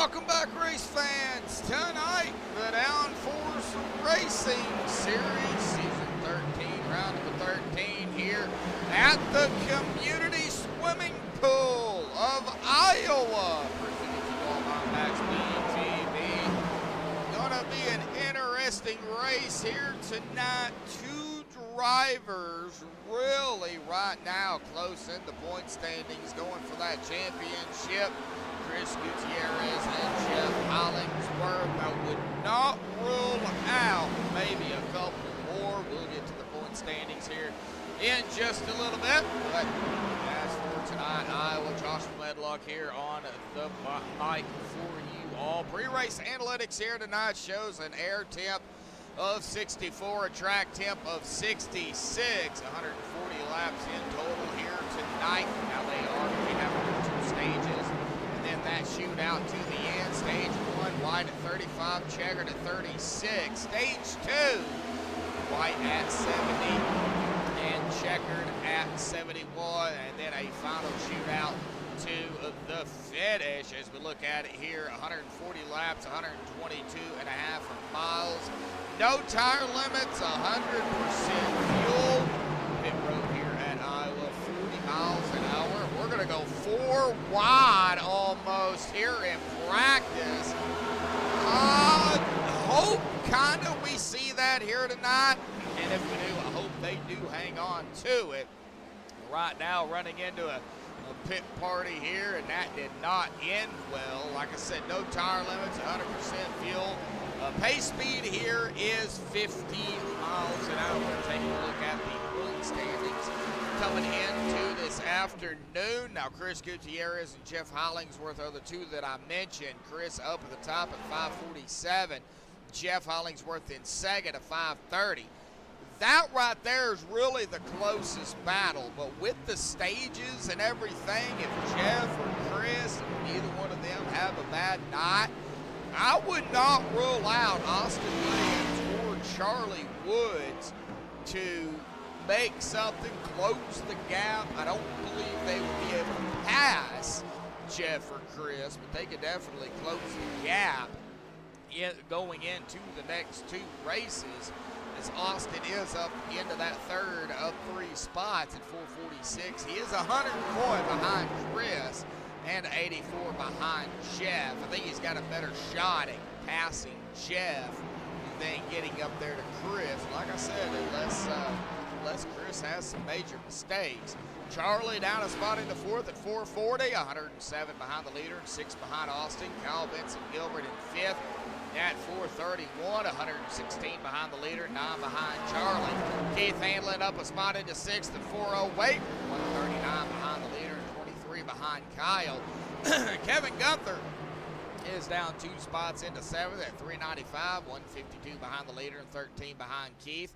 Welcome back, race fans. Tonight, the Downforce Racing Series, Season 13, round number 13 here at the Community Swimming Pool of Iowa. Presented to you all by MaxspeedTV. Gonna be an interesting race here tonight. Two drivers really right now close in the point standings, going for that championship. Chris Gutierrez and Jeff Hollingsworth. I would not rule out maybe a couple more. We'll get to the point standings here in just a little bit. But as for tonight, Iowa, Josh Medlock here on the mic for you all. Pre-race analytics here tonight shows an air temp of 64, a track temp of 66, 140 laps in total here tonight. Now we have two stages. Then that shootout to the end. Stage 1, white at 35, checkered at 36. Stage 2, white at 70 and checkered at 71. And then a final shootout to the finish as we look at it here. 140 laps, 122 and a half miles. No tire limits, 100% fuel. Pit road here at Iowa, 40 miles an hour. We're going to go 4 wide almost here in practice. Hope kind of we see that here tonight. And if we do, I hope they do hang on to it. Right now, running into a pit party here, and that did not end well. Like I said, no tire limits, 100% fuel. Pace speed here is 50 miles an hour. Taking a look at the point standings coming into this afternoon. Now, Chris Gutierrez and Jeff Hollingsworth are the two that I mentioned. Chris up at the top at 547. Jeff Hollingsworth in second at 530. That right there is really the closest battle. But with the stages and everything, if Jeff or Chris, if neither one of them have a bad night, I would not rule out Austin Williams or Charlie Woods to make something, close the gap. I don't believe they would be able to pass Jeff or Chris, but they could definitely close the gap going into the next two races, as Austin is up into that third of 3 spots at 446. He is 100 point behind Chris and 84 behind Jeff. I think he's got a better shot at passing Jeff than getting up there to Chris. Like I said, unless Chris has some major mistakes. Charlie down a spot into fourth at 440, 107 behind the leader and 6 behind Austin. Kyle Benson Gilbert in fifth at 431, 116 behind the leader, 9 behind Charlie. Keith Hanlon up a spot into sixth at 408, 139 behind the leader and 23 behind Kyle. Kevin Gunther is down 2 spots into seventh at 395, 152 behind the leader and 13 behind Keith.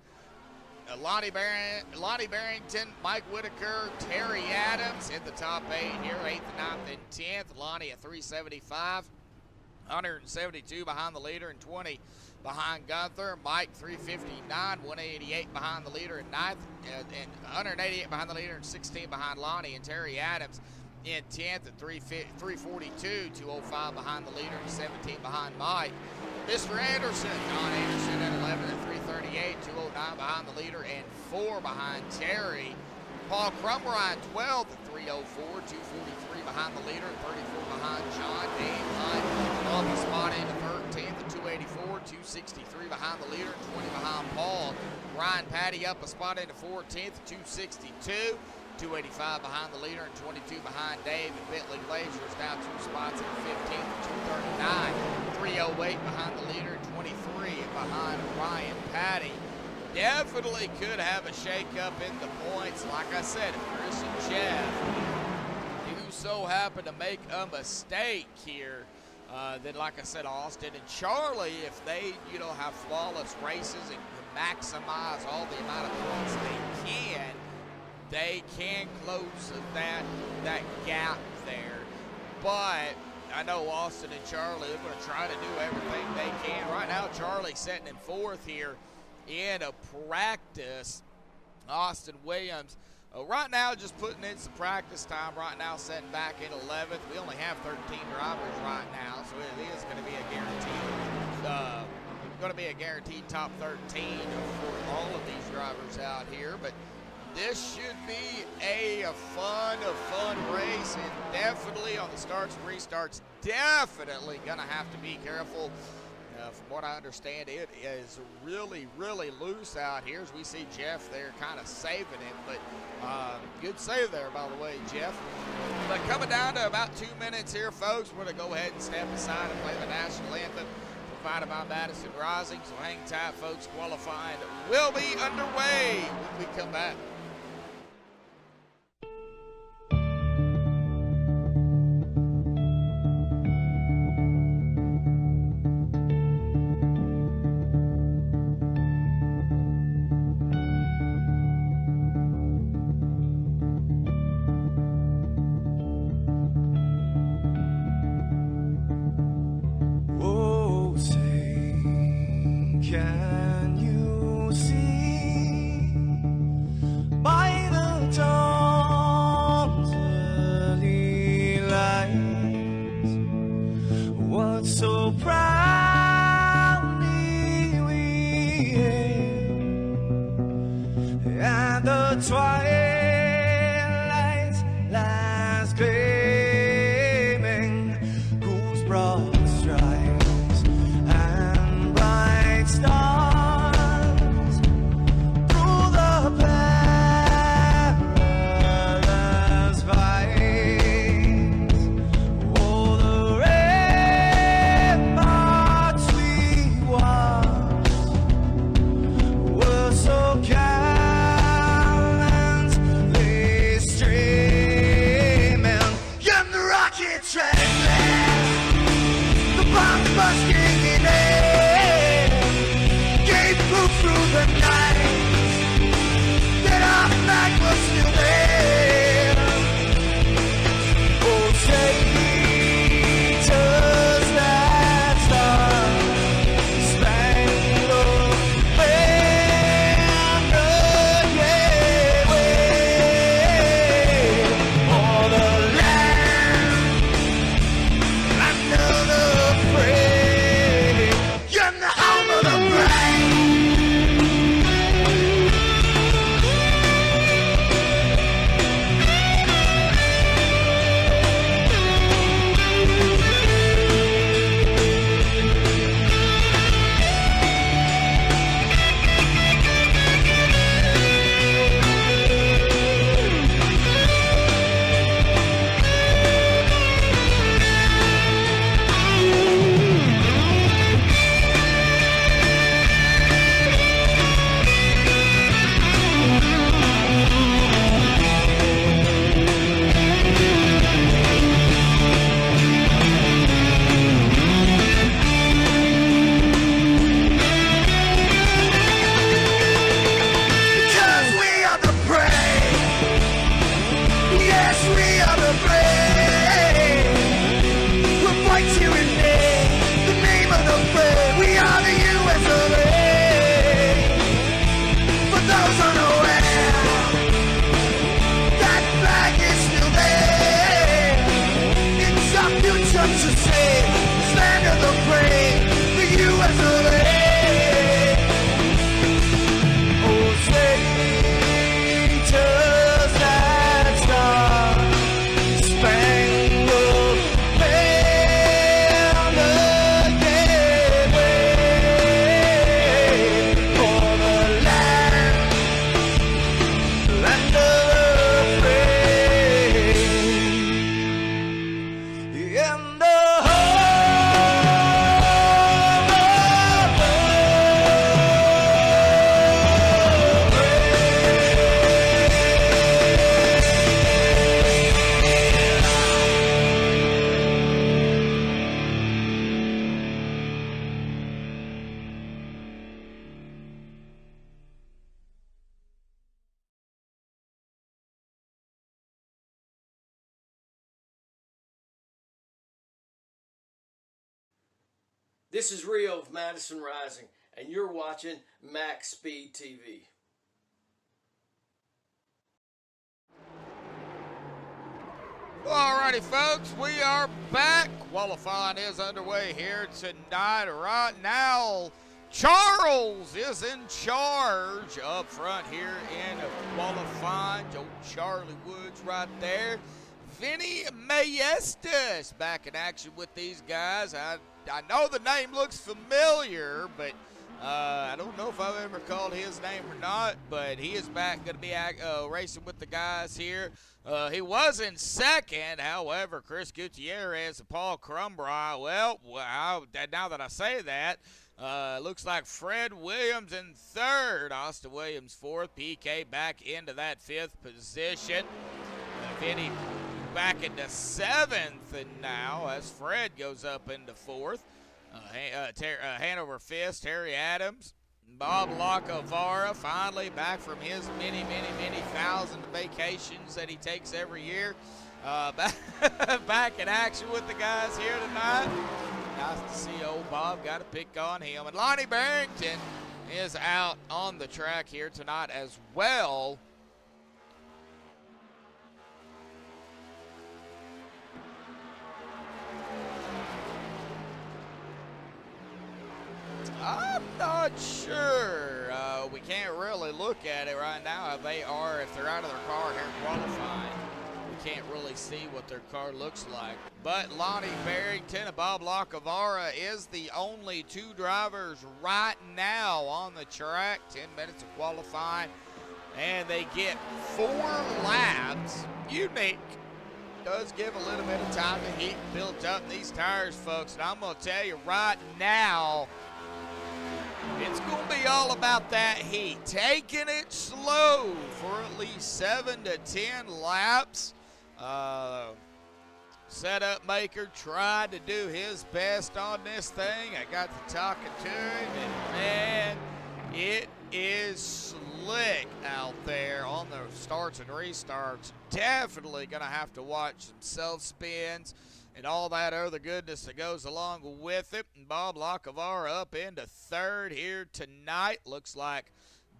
Lonnie Barrington, Mike Whitaker, Terry Adams in the top 8 here, 8th, 9th, and 10th. Lonnie at 375, 172 behind the leader and 20 behind Gunther. Mike 359, 188 behind the leader and 9th, and 188 behind the leader and 16 behind Lonnie. And Terry Adams in 10th at 342, 205 behind the leader and 17 behind Mike. Mr. Anderson, Don Anderson at 11 at 338, 209 behind the leader and 4 behind Terry. Paul Crumrine 12 at 304, 243 behind the leader and 34 behind John. Dave Hunt up a spot into 13th at 284, 263 behind the leader and 20 behind Paul. Ryan Patty up a spot into 14th at 262. 285 behind the leader and 22 behind Dave. And Bentley Glazier is down 2 spots at 15th at 239. 308 behind the leader and 23 behind Ryan Patty. Definitely could have a shake-up in the points. Like I said, if Chris and Jeff do so happen to make a mistake here, then like I said, Austin and Charlie, if they, have flawless races and maximize all the amount of points they can close that gap there. But I know Austin and Charlie are going to try to do everything they can. Right now, Charlie sitting in fourth here in a practice. Austin Williams Right now, just putting in some practice time. Right now, setting back in 11th. We only have 13 drivers right now, so it is going to be a guaranteed top 13 for all of these drivers out here. But this should be a fun race, and definitely on the starts and restarts, definitely going to have to be careful. From what I understand, it is really loose out here, as we see Jeff there kind of saving it. But good save there, by the way, Jeff. But coming down to about 2 minutes here, folks, we're going to go ahead and step aside and play the national anthem provided by Madison Rising. So hang tight, folks. Qualifying will be underway when we come back. Can you see by the dawn's early light what so proudly we hailed at the twilight's last gleaming, whose broad stripes and bright stars through the perilous fights, oh, the ramparts we watched were so gallantly streaming, and the rocket train, the bomb busting in air, gave proof through the night that our flag was still there. Oh, traitors that star-spangled banner, yeah, wave o'er the land under the free, in the home of the brave. Because we are the brave. Yes, we are the brave. We'll fight you in the name of the brave. We are the US of A. For those unaware, that flag is still there. It's our future to save. Stand of the brave, the US of A. Oh, traitors that star-spangled banner, yeah, wave for the land of the free, in the This is Rio of Madison Rising, and you're watching MaxspeedTV. Alrighty, folks, we are back. Qualifying is underway here tonight. Right now, Charles is in charge up front here in qualifying. Joe Charlie Woods right there. Vinny Maestas back in action with these guys. I know the name looks familiar, but I don't know if I've ever called his name or not, but he is back, going to be racing with the guys here. He was in second, however, Chris Gutierrez and Paul Crumbry, well, now that I say that, looks like Fred Williams in third, Austin Williams fourth, PK back into that fifth position. Vinny back into seventh, and now as Fred goes up into fourth. Hanover Fist, Terry Adams, Bob Lacavara finally back from his many thousand vacations that he takes every year. Back in action with the guys here tonight. Nice to see old Bob, got to pick on him. And Lonnie Barrington is out on the track here tonight as well. I'm not sure. We can't really look at it right now. If they're out of their car here qualifying, we can't really see what their car looks like. But Lonnie Barrington and Bob Lacavara is the only two drivers right now on the track. 10 minutes of qualifying, and they get 4 laps. Unique. Does give a little bit of time to heat and build up these tires, folks. And I'm going to tell you right now, it's going to be all about that heat. Taking it slow for at least 7 to 10 laps. Setup maker tried to do his best on this thing. I got to talking to him, and man, it is slick out there on the starts and restarts. Definitely going to have to watch some self-spins and all that other goodness that goes along with it. And Bob Lacavara up into third here tonight. Looks like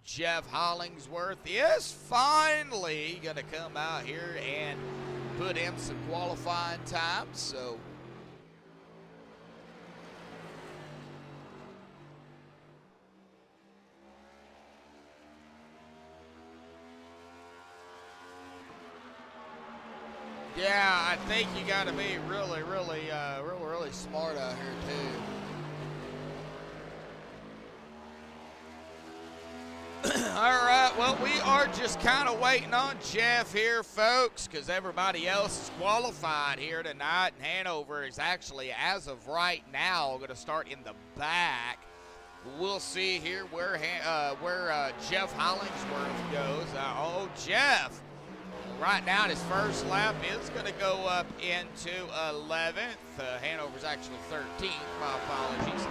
Jeff Hollingsworth is finally going to come out here and put in some qualifying time. So yeah, I think you got to be really smart out here too. All right, well, we are just kind of waiting on Jeff here, folks, because everybody else is qualified here tonight. And Hanover is actually, as of right now, going to start in the back. We'll see here where Jeff Hollingsworth goes. Jeff, right now, his first lap is going to go up into 11th. Hanover's actually 13th. My apologies.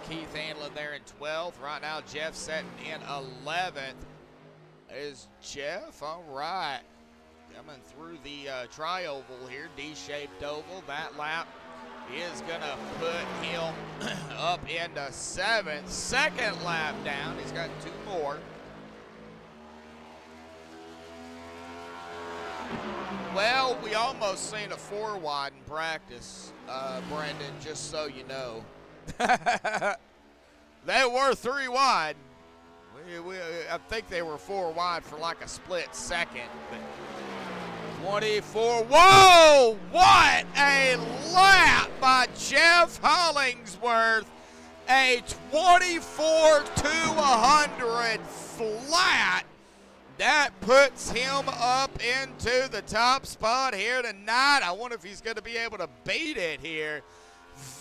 Keith Hanlon there in 12th. Right now, Jeff setting in 11th. Is Jeff, all right. Coming through the tri-oval here, D-shaped oval. That lap is going to put him up into 7th. Second lap down. He's got 2 more. Well, we almost seen a 4-wide in practice, Brendan, just so you know. They were 3 wide. I think they were 4 wide for like a split second. But 24. Whoa! What a lap by Jeff Hollingsworth. A 24 to 100 flat. That puts him up into the top spot here tonight. I wonder if he's going to be able to beat it here.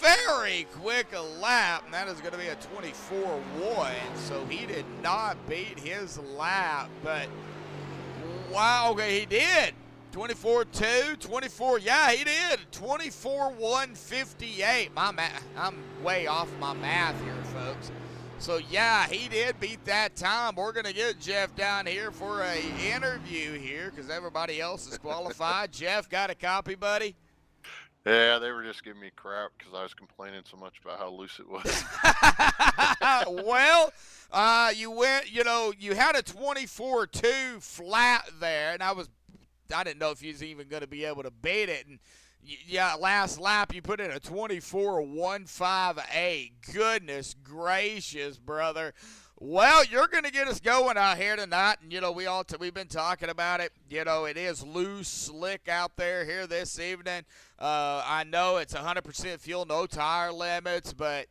Very quick a lap, and that is going to be a 24-1, so he did not beat his lap, but wow, okay, he did. 24-2, 24, yeah, he did. 24-158. I'm way off my math here, folks. So, yeah, he did beat that time. We're going to get Jeff down here for an interview here because everybody else is qualified. Jeff, got a copy, buddy? Yeah, they were just giving me crap because I was complaining so much about how loose it was. Well, you had a 24-2 flat there, and I was I didn't know if you was even going to be able to beat it. And yeah, last lap you put in a 24.158. Goodness gracious, brother. Well, you're going to get us going out here tonight, and you know we've been talking about it. You know it is loose, slick out there here this evening. I know it's 100% fuel, no tire limits, but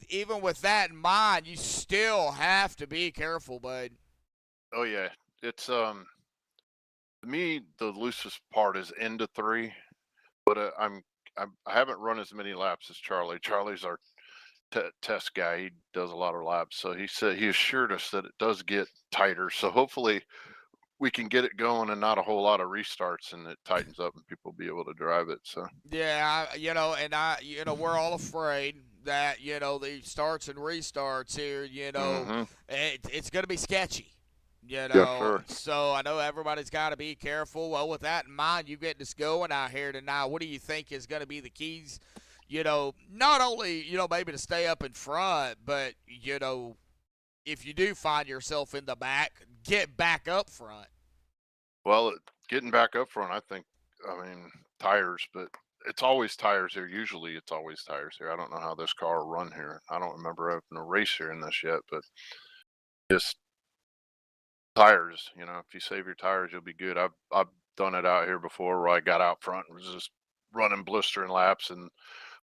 even with that in mind, you still have to be careful, bud. Oh yeah, it's to me the loosest part is into 3, but I haven't run as many laps as Charlie. Charlie's our test guy. He does a lot of laps, so he assured us that it does get tighter. So hopefully we can get it going and not a whole lot of restarts, and it tightens up and people will be able to drive it. So yeah, you know, and we're all afraid that the starts and restarts here, it's going to be sketchy. Yeah, sure. So I know everybody's got to be careful. Well, with that in mind, you getting us going out here tonight. What do you think is going to be the keys? Not only, maybe to stay up in front, but, if you do find yourself in the back, get back up front. Well, getting back up front, I mean, tires, but it's always tires here. Usually it's always tires here. I don't know how this car will run here. I don't remember having a race here in this yet, but just tires, if you save your tires, you'll be good. I've done it out here before where I got out front and was just running blistering laps, and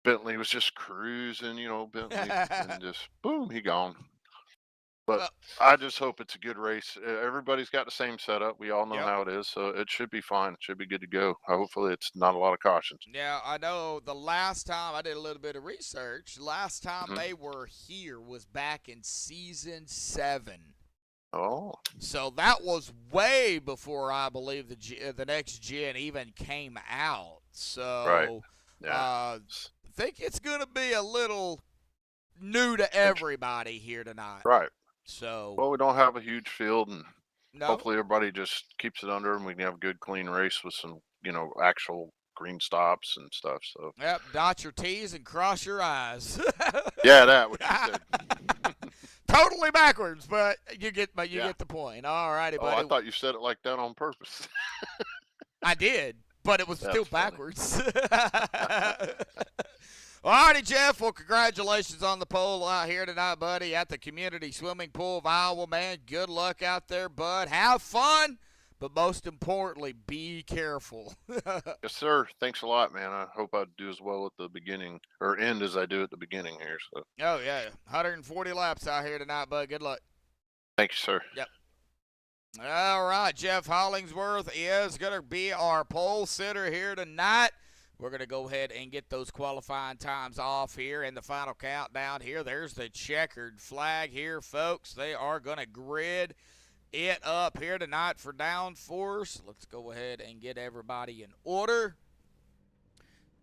Bentley was just cruising, Bentley, and just boom, he gone. But I just hope it's a good race. Everybody's got the same setup. We all know how it is, so it should be fine. It should be good to go. Hopefully it's not a lot of cautions. Yeah, I know the last time I did a little bit of research, last time they were here was back in season 7. Oh. So that was way before I believe the next gen even came out. So right. Yeah. I think it's going to be a little new to everybody here tonight. Right. So well, we don't have a huge field, and hopefully everybody just keeps it under, and we can have a good clean race with some, actual green stops and stuff. So yep, dot your T's and cross your I's. Yeah, that what you said. Totally backwards, but you get the point. All righty, buddy. Oh, I thought you said it like that on purpose. I did, but it was still funny. backwards. All righty, Jeff. Well, congratulations on the pole out here tonight, buddy, at the Community Swimming Pool of Iowa, man. Good luck out there, bud. Have fun, but most importantly, be careful. Yes, sir. Thanks a lot, man. I hope I do as well at the beginning or end as I do at the beginning here. So. Oh, yeah. 140 laps out here tonight, bud. Good luck. Thank you, sir. Yep. All right, Jeff Hollingsworth is going to be our pole sitter here tonight. We're going to go ahead and get those qualifying times off here in the final countdown here. There's the checkered flag here, folks. They are going to grid it up here tonight for Downforce. Let's go ahead and get everybody in order.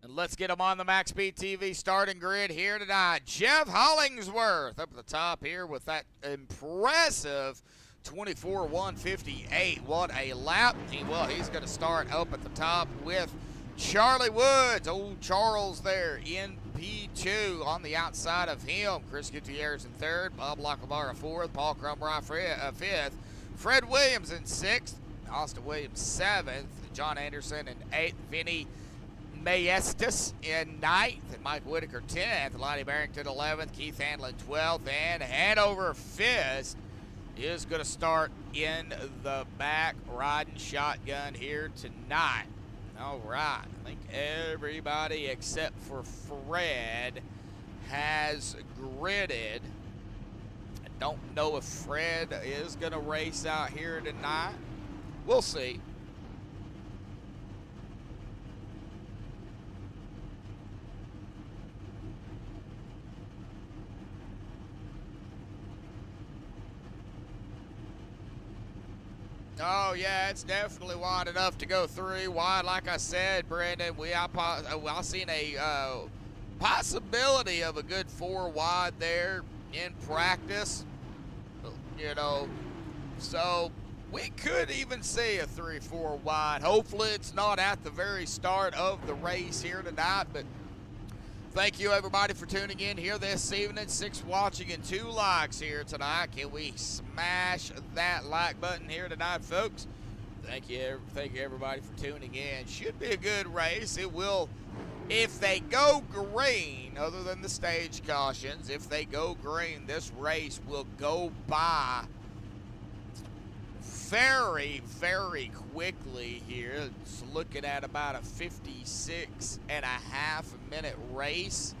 And let's get them on the MaxspeedTV starting grid here tonight. Jeff Hollingsworth up at the top here with that impressive 24.158. What a lap. He's going to start up at the top with Charlie Woods, old Charles there in P2. On the outside of him, Chris Gutierrez in 3rd, Bob Lacamara 4th, Paul Crumry 5th, Fred Williams in 6th, Austin Williams 7th, John Anderson in 8th, Vinny Maestas in 9th, and Mike Whitaker 10th, Lonnie Barrington 11th, Keith Hanlon 12th, and Hanover Fist is going to start in the back riding shotgun here tonight. All right, I think everybody except for Fred has gridded. I don't know if Fred is going to race out here tonight. We'll see. Oh, yeah, it's definitely wide enough to go 3 wide. Like I said, Brandon, I've seen a possibility of a good 4 wide there in practice. So we could even see a 3-4 wide. Hopefully it's not at the very start of the race here tonight, but thank you, everybody, for tuning in here this evening. 6 watching and 2 likes here tonight. Can we smash that like button here tonight, folks? Thank you everybody for tuning in. Should be a good race. It will, if they go green, other than the stage cautions, if they go green, this race will go by very, very quickly here. It's looking at about a 56.5-minute race.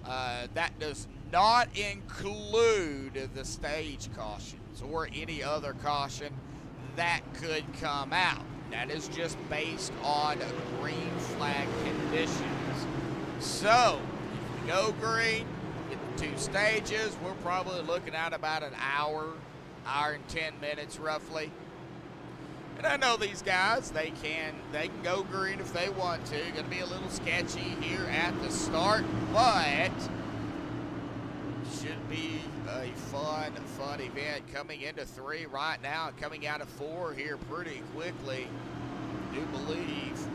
That does not include the stage cautions or any other caution that could come out. That is just based on green flag conditions. So, if we go green, get the 2 stages, we're probably looking at about an hour and 10 minutes roughly. And I know these guys, they can go green if they want to. Going to be a little sketchy here at the start, but should be a fun event. Coming into 3 right now, coming out of 4 here pretty quickly, I do believe.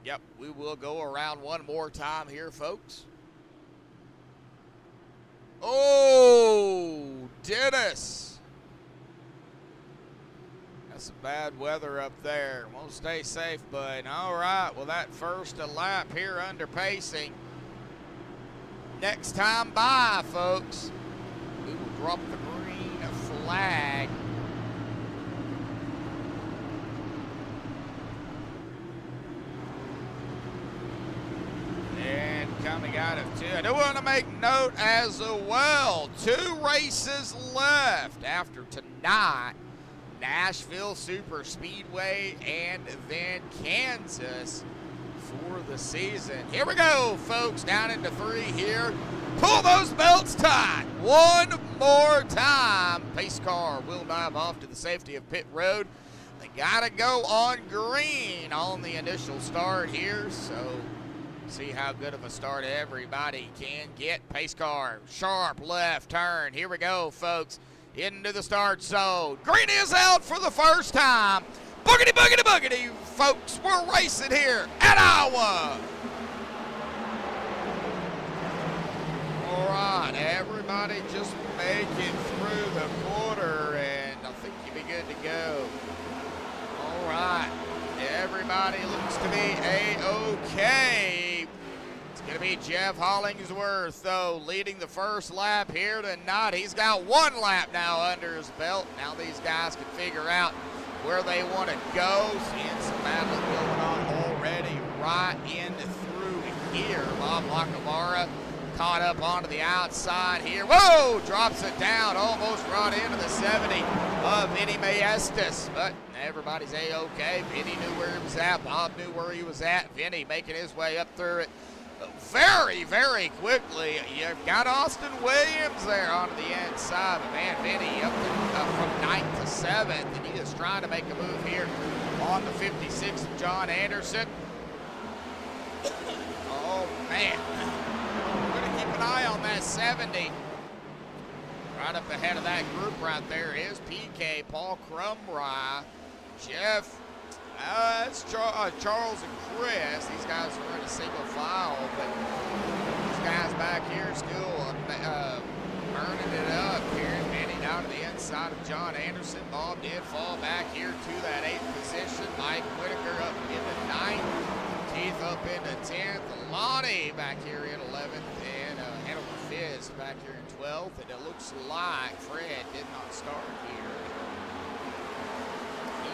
Yep, we will go around one more time here, folks. Oh, Dennis. That's some bad weather up there. Won't stay safe, bud. All right, well, that first lap here under pacing. Next time by, folks, we will drop the green flag. And coming out of 2, I do want to make note as well, 2 races left after tonight. Nashville Super Speedway and then Kansas for the season. Here we go, folks, down into 3 here. Pull those belts tight. One more time. Pace car will dive off to the safety of pit road. They gotta go on green on the initial start here, so see how good of a start everybody can get. Pace car, sharp left turn. Here we go, folks. Into the start zone. Green is out for the first time. Boogity, boogity, boogity, folks. We're racing here at Iowa. All right, everybody just make it through the quarter, and I think you'll be good to go. All right, everybody looks to be A-okay. It's going to be Jeff Hollingsworth, though, leading the first lap here tonight. He's got 1 lap now under his belt. Now these guys can figure out where they want to go. Seeing some battling going on already right in through here. Bob Lacamara caught up onto the outside here. Whoa! Drops it down, almost brought into the 70 of Vinny Maestas. But everybody's A-okay. Vinny knew where he was at. Bob knew where he was at. Vinny making his way up through it very, very quickly. You've got Austin Williams there onto the inside. But man, Vinny up from 9th to 7th, and he is trying to make a move here on the 56 of John Anderson. Oh man, we're going to keep an eye on that 70. Right up ahead of that group right there is PK, Paul Crumry, Jeff. It's Charles and Chris. These guys are in a single file, but these guys back here still burning it up here. Manny down to the inside of John Anderson. Bob did fall back here to that 8th position. Mike Whitaker up into 9th. Keith up into 10th. Lonnie back here in 11th. And Hannibal Fizz back here in 12th. And it looks like Fred did not start here.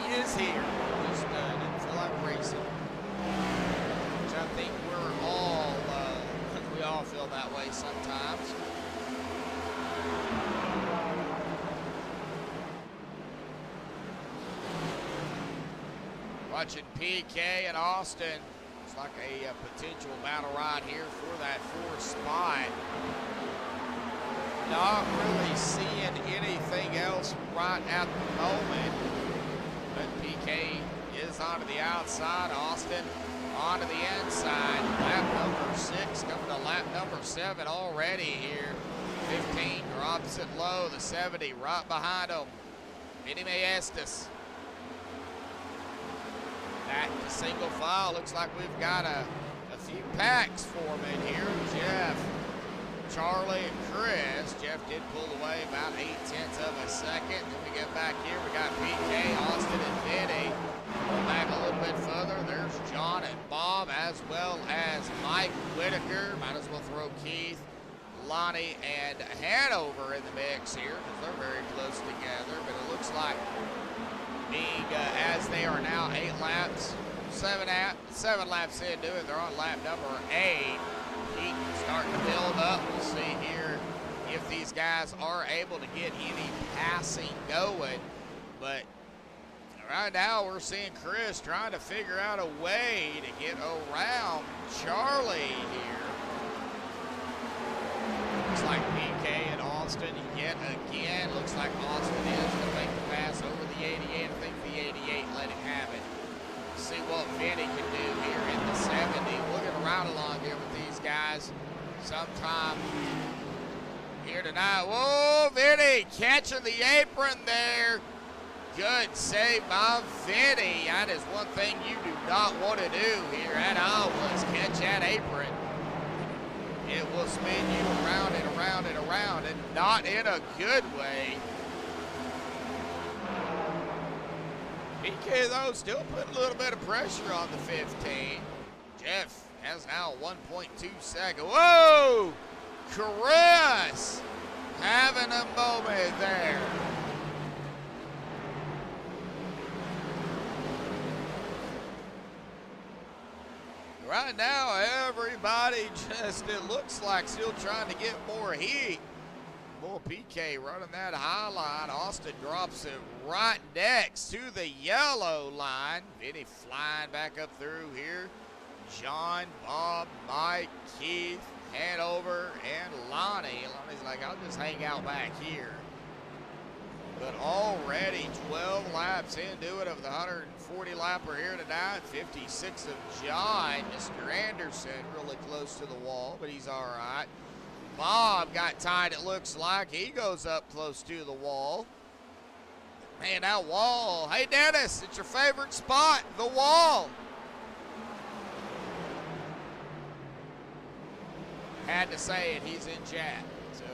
He is here. Just didn't feel like racing. Which I think we all feel that way sometimes. Watching PK and Austin. It's like a potential battle right here for that 4th spot. Not really seeing anything else right at the moment. But PK is onto the outside. Austin onto the inside. Lap number 6 coming to lap number 7 already here. 15 drops it low. The 70 right behind him. Vinny Maestas. Back to single file. Looks like we've got a few packs forming here. Charlie and Chris. Jeff did pull away about 0.8 of a second. Then we get back here. We got PK, Austin, and Vinny. Go back a little bit further. There's John and Bob, as well as Mike Whitaker. Might as well throw Keith, Lonnie, and Hanover in the mix here because they're very close together. But it looks like being as they are now 7 laps into it. They're on lap number 8. Heat starting to build up. We'll see here if these guys are able to get any passing going. But right now we're seeing Chris trying to figure out a way to get around Charlie here. Looks like PK and Austin yet again. Looks like Austin is going to make the pass over the 88. I think the 88 let him have it. See what Vinny can do here in the 70. We're going to ride along here with these guys sometime here tonight. Whoa, Vinny catching the apron there. Good save by Vinny. That is one thing you do not want to do here at Iowa, is catch that apron. It will spin you around and around and around, and not in a good way. PK, though, still putting a little bit of pressure on the 15. Jeff has now 1.2 seconds. Whoa! Chris having a moment there. Right now, everybody just, it looks like, still trying to get more heat. Boy, PK running that high line. Austin drops it right next to the yellow line. Vinny flying back up through here. John, Bob, Mike, Keith, Hanover, and Lonnie. Lonnie's like, I'll just hang out back here. But already 12 laps into it of the 140 lapper here tonight. 56 of John. Mr. Anderson really close to the wall, but he's all right. Bob got tied, it looks like. He goes up close to the wall. Man, that wall. Hey, Dennis, it's your favorite spot, the wall. Had to say it, he's in chat. So,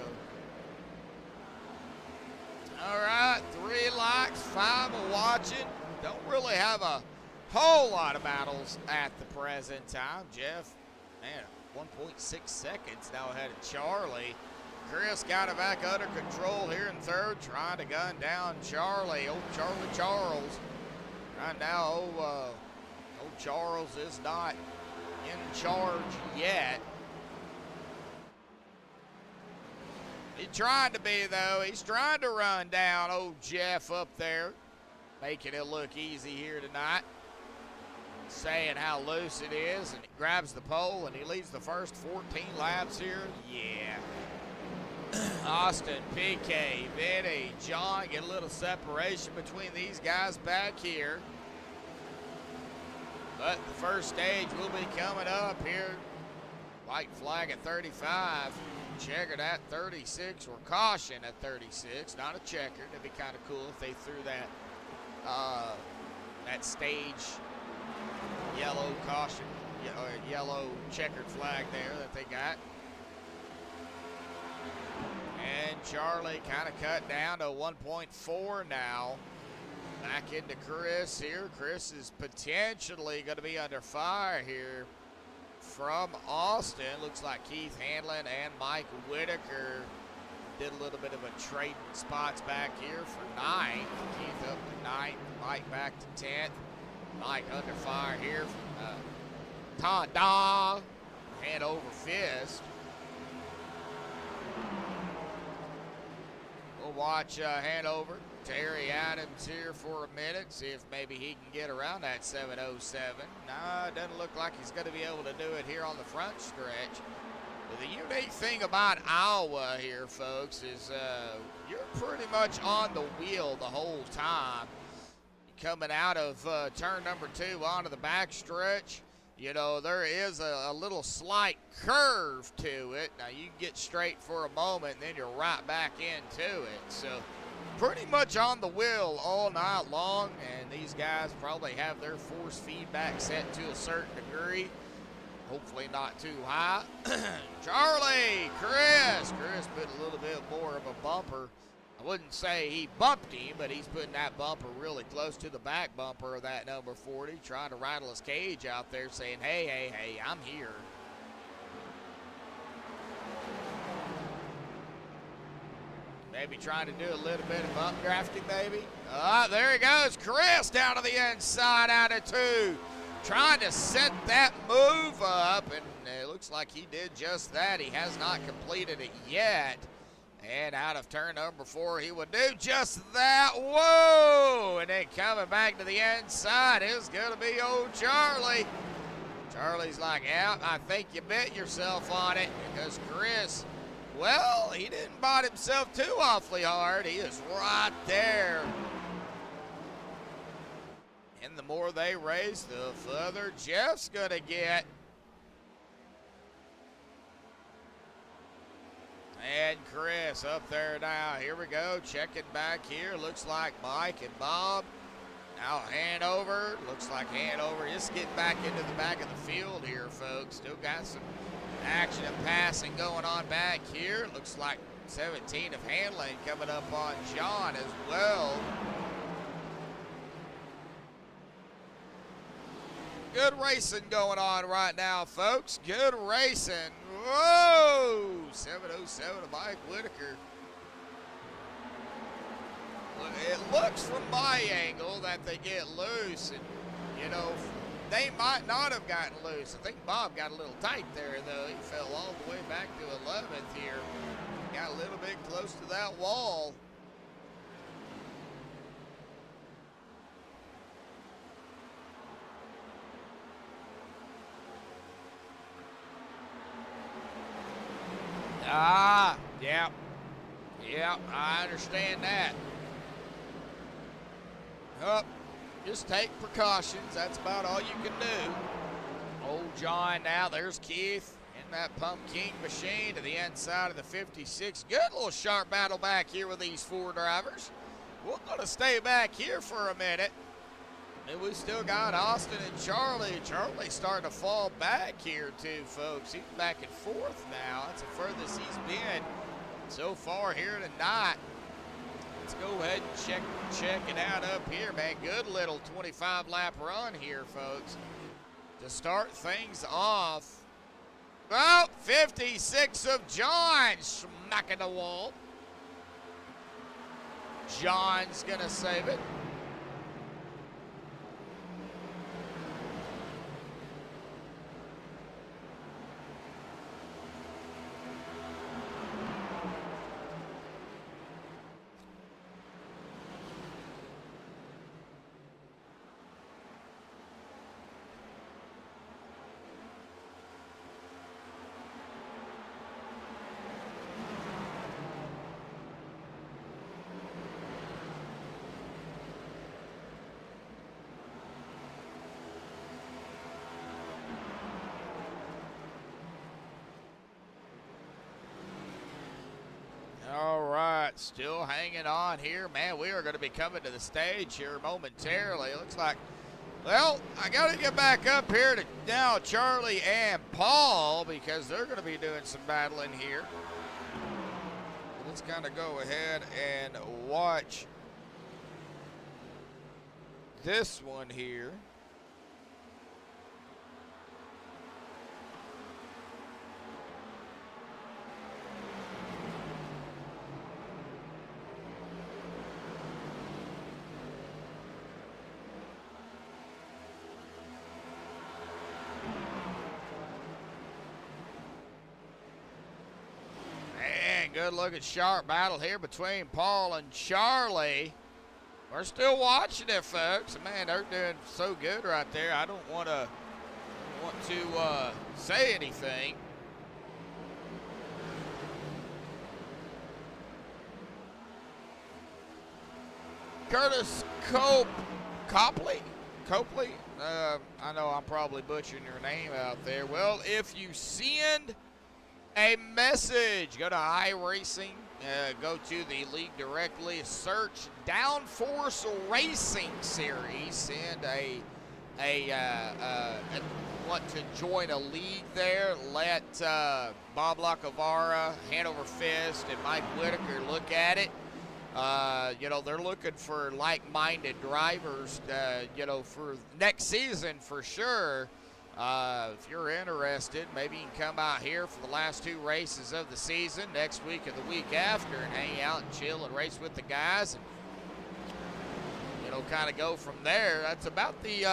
all right, 3 likes, 5 are watching. Don't really have a whole lot of battles at the present time. Jeff, man, 1.6 seconds now ahead of Charlie. Chris got it back under control here in third, trying to gun down Charlie. Old Charlie Charles. Right now, old Charles is not in charge yet. He tried to be, though. He's trying to run down old Jeff up there, making it look easy here tonight. Saying how loose it is, and he grabs the pole, and he leads the first 14 laps here. Yeah. Austin, PK, Vinny, John get a little separation between these guys back here. But the first stage will be coming up here. White flag at 35, checkered at 36, or caution at 36, not a checker. It'd be kind of cool if they threw that stage yellow caution, or yellow checkered flag there that they got. And Charlie kind of cut down to 1.4 now. Back into Chris here. Chris is potentially going to be under fire here from Austin. Looks like Keith Hanlon and Mike Whitaker did a little bit of a trading spots back here for 9th. Keith up to 9th, Mike back to 10th. Mike under fire here from Tonda, hand over fist. We'll watch Hanover, Terry Adams here for a minute, see if maybe he can get around that 707. Nah, it doesn't look like he's going to be able to do it here on the front stretch. But the unique thing about Iowa here, folks, is you're pretty much on the wheel the whole time. Coming out of turn number 2 onto the back stretch, you know, there is a little slight curve to it. Now, you get straight for a moment, and then you're right back into it. So, pretty much on the wheel all night long, and these guys probably have their force feedback set to a certain degree. Hopefully not too high. Charlie, Chris put a little bit more of a bumper. I wouldn't say he bumped him, but he's putting that bumper really close to the back bumper of that number 40, trying to rattle his cage out there saying, hey, I'm here. Maybe trying to do a little bit of bump drafting, maybe. There he goes. Chris down to the inside out of 2. Trying to set that move up, and it looks like he did just that. He has not completed it yet. And out of turn number 4, he would do just that. Whoa! And then coming back to the inside is going to be old Charlie. Charlie's like, yeah, I think you bet yourself on it, because Chris, well, he didn't bite himself too awfully hard. He is right there. And the more they race, the further Jeff's going to get. And Chris up there now. Here we go. Checking back here. Looks like Mike and Bob. Now Hanover. Looks like Hanover is getting back into the back of the field here, folks. Still got some action and passing going on back here. Looks like 17 of Hanlon coming up on John as well. Good racing going on right now, folks. Good racing. Whoa! 707 of Mike Whitaker. It looks from my angle that they get loose, and, you know, they might not have gotten loose. I think Bob got a little tight there, though. He fell all the way back to 11th here. Got a little bit close to that wall. Yeah, I understand that. Oh, just take precautions. That's about all you can do. Old John now, there's Keith in that pumpkin machine to the inside of the 56. Good little sharp battle back here with these 4 drivers. We're going to stay back here for a minute. And we still got Austin and Charlie. Charlie's starting to fall back here too, folks. He's back in 4th now. That's the furthest he's been so far here tonight. Let's go ahead and check it out up here, man. Good little 25-lap run here, folks, to start things off. Well, 56 of John smacking the wall. John's gonna save it. All right, still hanging on here. Man, we are going to be coming to the stage here momentarily. It looks like, well, I got to get back up here to now Charlie and Paul, because they're going to be doing some battling here. Let's kind of go ahead and watch this one here. Good looking sharp battle here between Paul and Charlie. We're still watching it, folks. Man, they're doing so good right there. I don't want to say anything. Curtis Copley. I know I'm probably butchering your name out there. Well, if you send a message, go to iRacing, go to the league directly, search Downforce Racing Series, send a want to join a league there, let Bob Lacavara, Hanover Fist, and Mike Whitaker look at it. They're looking for like-minded drivers, for next season for sure. If you're interested, maybe you can come out here for the last 2 races of the season, next week and the week after, and hang out and chill and race with the guys, and kind of go from there. That's about the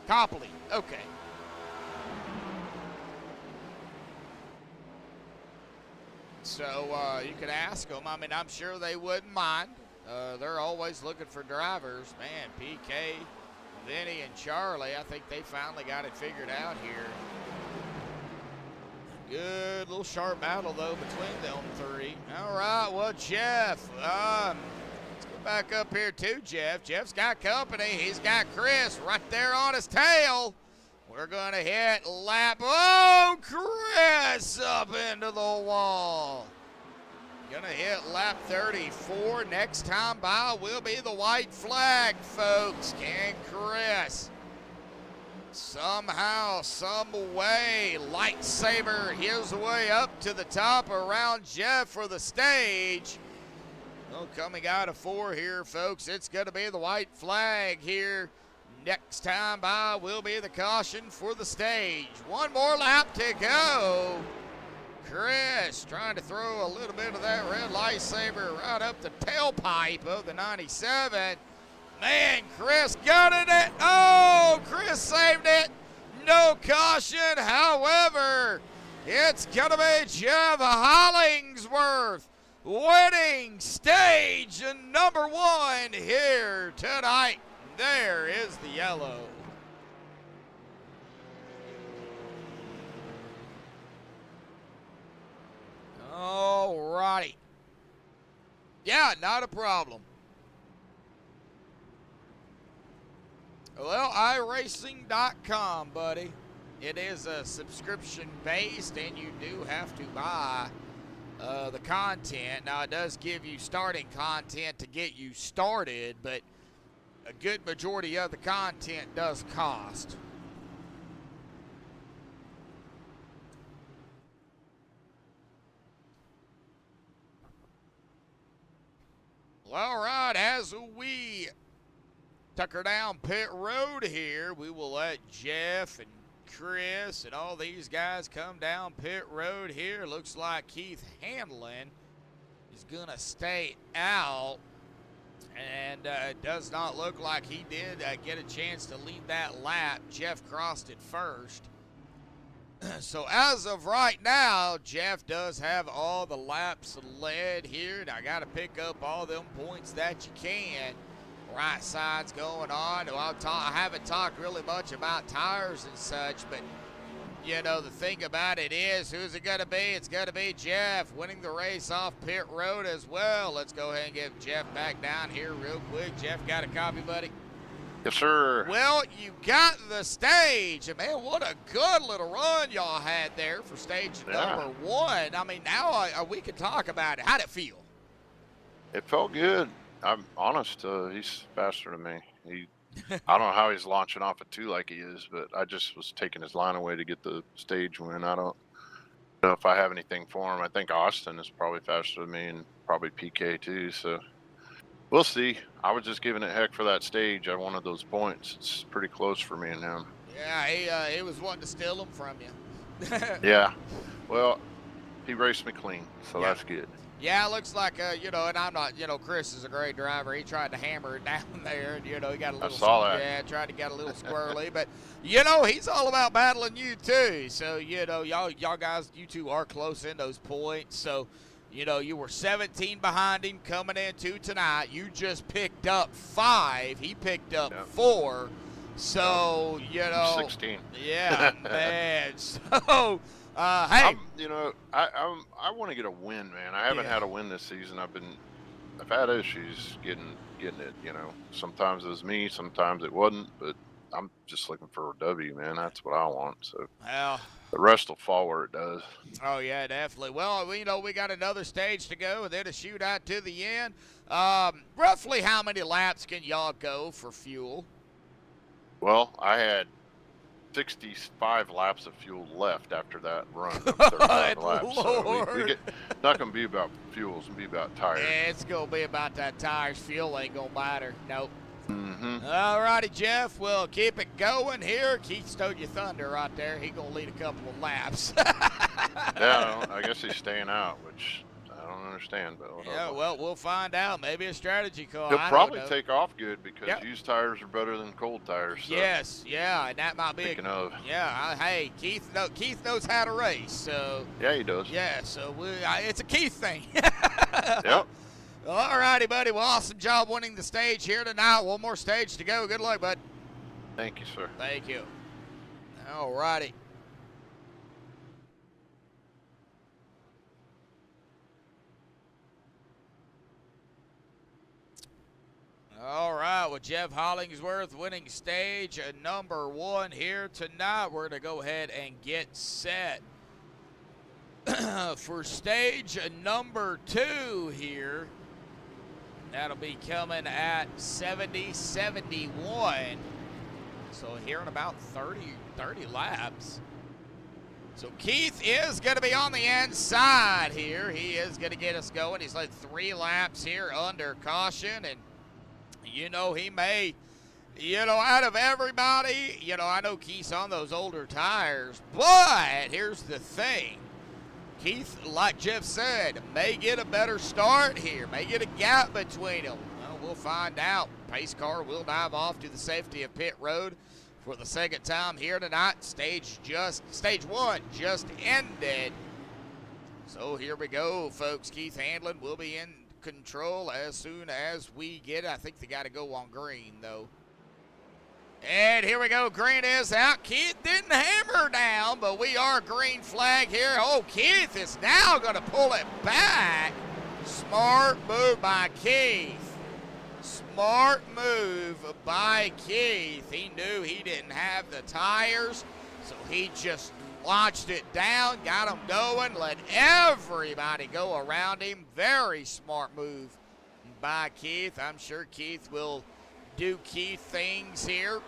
Copley. Okay. So you could ask them. I mean, I'm sure they wouldn't mind. They're always looking for drivers. Man, PK, Vinny, and Charlie, I think they finally got it figured out here. Good little sharp battle, though, between them 3. All right, well, Jeff, let's go back up here to Jeff. Jeff's got company. He's got Chris right there on his tail. We're going to hit lap. Oh, Chris up into the wall. Going to hit lap 34. Next time by will be the white flag, folks. Can Chris somehow, some way, lightsaber his way up to the top around Jeff for the stage? Well, coming out of 4 here, folks, it's going to be the white flag here. Next time by will be the caution for the stage. 1 more lap to go. Chris trying to throw a little bit of that red lightsaber right up the tailpipe of the 97. Man, Chris gutted it. Oh, Chris saved it. No caution. However, it's going to be Jeff Hollingsworth winning stage number 1 here tonight. There is the yellow. All righty. Yeah, not a problem. Well, iRacing.com, buddy. It is a subscription based, and you do have to buy the content. Now, it does give you starting content to get you started, but a good majority of the content does cost. Well, all right, as we tucker down pit road here, we will let Jeff and Chris and all these guys come down pit road here. Looks like Keith Hanlon is going to stay out. And it does not look like he did get a chance to lead that lap. Jeff crossed it first. So as of right now, Jeff does have all the laps led here. And I got to pick up all them points that you can. Right side's going on. Well, I haven't talked really much about tires and such, but the thing about it is, who's it going to be? It's going to be Jeff winning the race off pit road as well. Let's go ahead and get Jeff back down here real quick. Jeff, got a copy, buddy? Yes, sir. Well, you got the stage. And, man, what a good little run y'all had there for stage number 1. I mean, now we can talk about it. How'd it feel? It felt good. I'm honest. He's faster than me. I don't know how he's launching off at 2 like he is, but I just was taking his line away to get the stage win. I don't know if I have anything for him. I think Austin is probably faster than me, and probably PK too. So we'll see. I was just giving it heck for that stage. I wanted those points. It's pretty close for me and him. Yeah, he was wanting to steal them from you. Yeah. Well, he raced me clean, so that's good. Yeah, it looks like, and I'm not, Chris is a great driver. He tried to hammer it down there, and, he got a little, I saw that. Yeah, tried to get a little squirrely, but, he's all about battling you too. So, y'all guys, you two are close in those points. So, you were 17 behind him coming into tonight. You just picked up 5. He picked up 4. So, 16. Yeah, man. So, hey, I want to get a win, man. I haven't had a win this season. I've had issues getting it. Sometimes it was me, sometimes it wasn't. But I'm just looking for a W, man. That's what I want. So the rest will fall where it does. Oh yeah, definitely. Well, we got another stage to go, and then a shootout to the end. Roughly how many laps can y'all go for fuel? Well, I had 65 laps of fuel left after that run of 35 Good laps. So we Lord. get, it's not going to be about fuel, it's going to be about tires. It's going to be about that tires. Fuel ain't going to matter. Nope. Mm-hmm. All righty, Jeff. We'll keep it going here. Keith stole your thunder right there. He going to lead a couple of laps. Yeah, I guess he's staying out, which I don't understand. But whatever. Yeah, well, we'll find out. Maybe a strategy call. He'll I don't probably know. take off good because Yep. used tires are better than cold tires. So. Yes, yeah, and that might be. Speaking of. Yeah, hey, Keith knows how to race, so. Yeah, he does. Yeah, so it's a Keith thing. Yep. All righty, buddy. Well, awesome job winning the stage here tonight. One more stage to go. Good luck, bud. Thank you, sir. Thank you. All righty. All right, with Jeff Hollingsworth winning stage number 1 here tonight, we're going to go ahead and get set for stage number 2 here. That'll be coming at 70-71. So here in about 30 laps. So Keith is going to be on the inside here. He is going to get us going. He's led 3 laps here under caution, and you know, he may, you know, out of everybody, you know, I know Keith's on those older tires, but here's the thing. Keith, like Jeff said, may get a better start here, may get a gap between them. Well, we'll find out. Pace car will dive off to the safety of pit road for the second time here tonight. Stage 1 just ended. So here we go, folks. Keith Handlin will be in control as soon as we get it. I think they got to go on green, though. And here we go. Green is out. Keith didn't hammer down, but we are green flag here. Oh, Keith is now going to pull it back. Smart move by Keith. Smart move by Keith. He knew he didn't have the tires, so he just launched it down, got him going, let everybody go around him. Very smart move by Keith. I'm sure Keith will do Keith things here.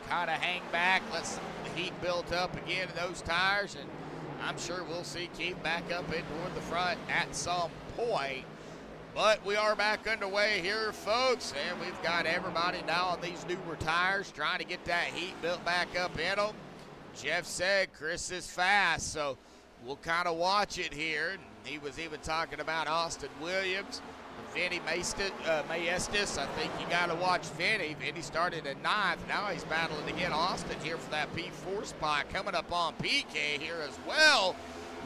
Kind of hang back, let some heat build up again in those tires, and I'm sure we'll see Keith back up in toward the front at some point. But we are back underway here, folks, and we've got everybody now on these newer tires trying to get that heat built back up in them. Jeff said Chris is fast, so we'll kind of watch it here. He was even talking about Austin Williams, Vinny Maestas. I think you got to watch Vinny. Vinny started at 9th. Now he's battling to get Austin here for that P4 spot. Coming up on PK here as well.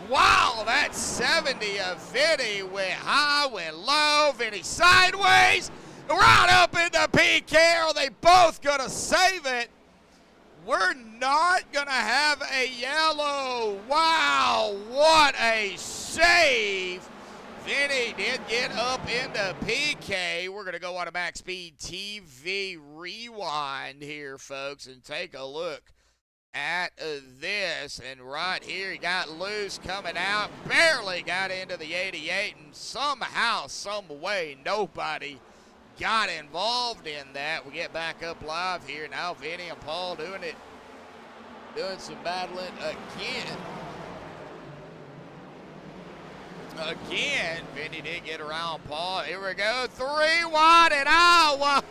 Wow, that 70 of Vinny went high, went low. Vinny sideways, right up into PK. Are they both going to save it? We're not going to have a yellow. Wow, what a save. Vinny did get up into PK. We're going to go on a MaxspeedTV rewind here, folks, and take a look at this. And right here, he got loose coming out, barely got into the 88, and somehow, some way, nobody got involved in that. We get back up live here. Now Vinny and Paul doing some battling again. Again, Vinny did get around Paul. Here we go, 3 wide in Iowa.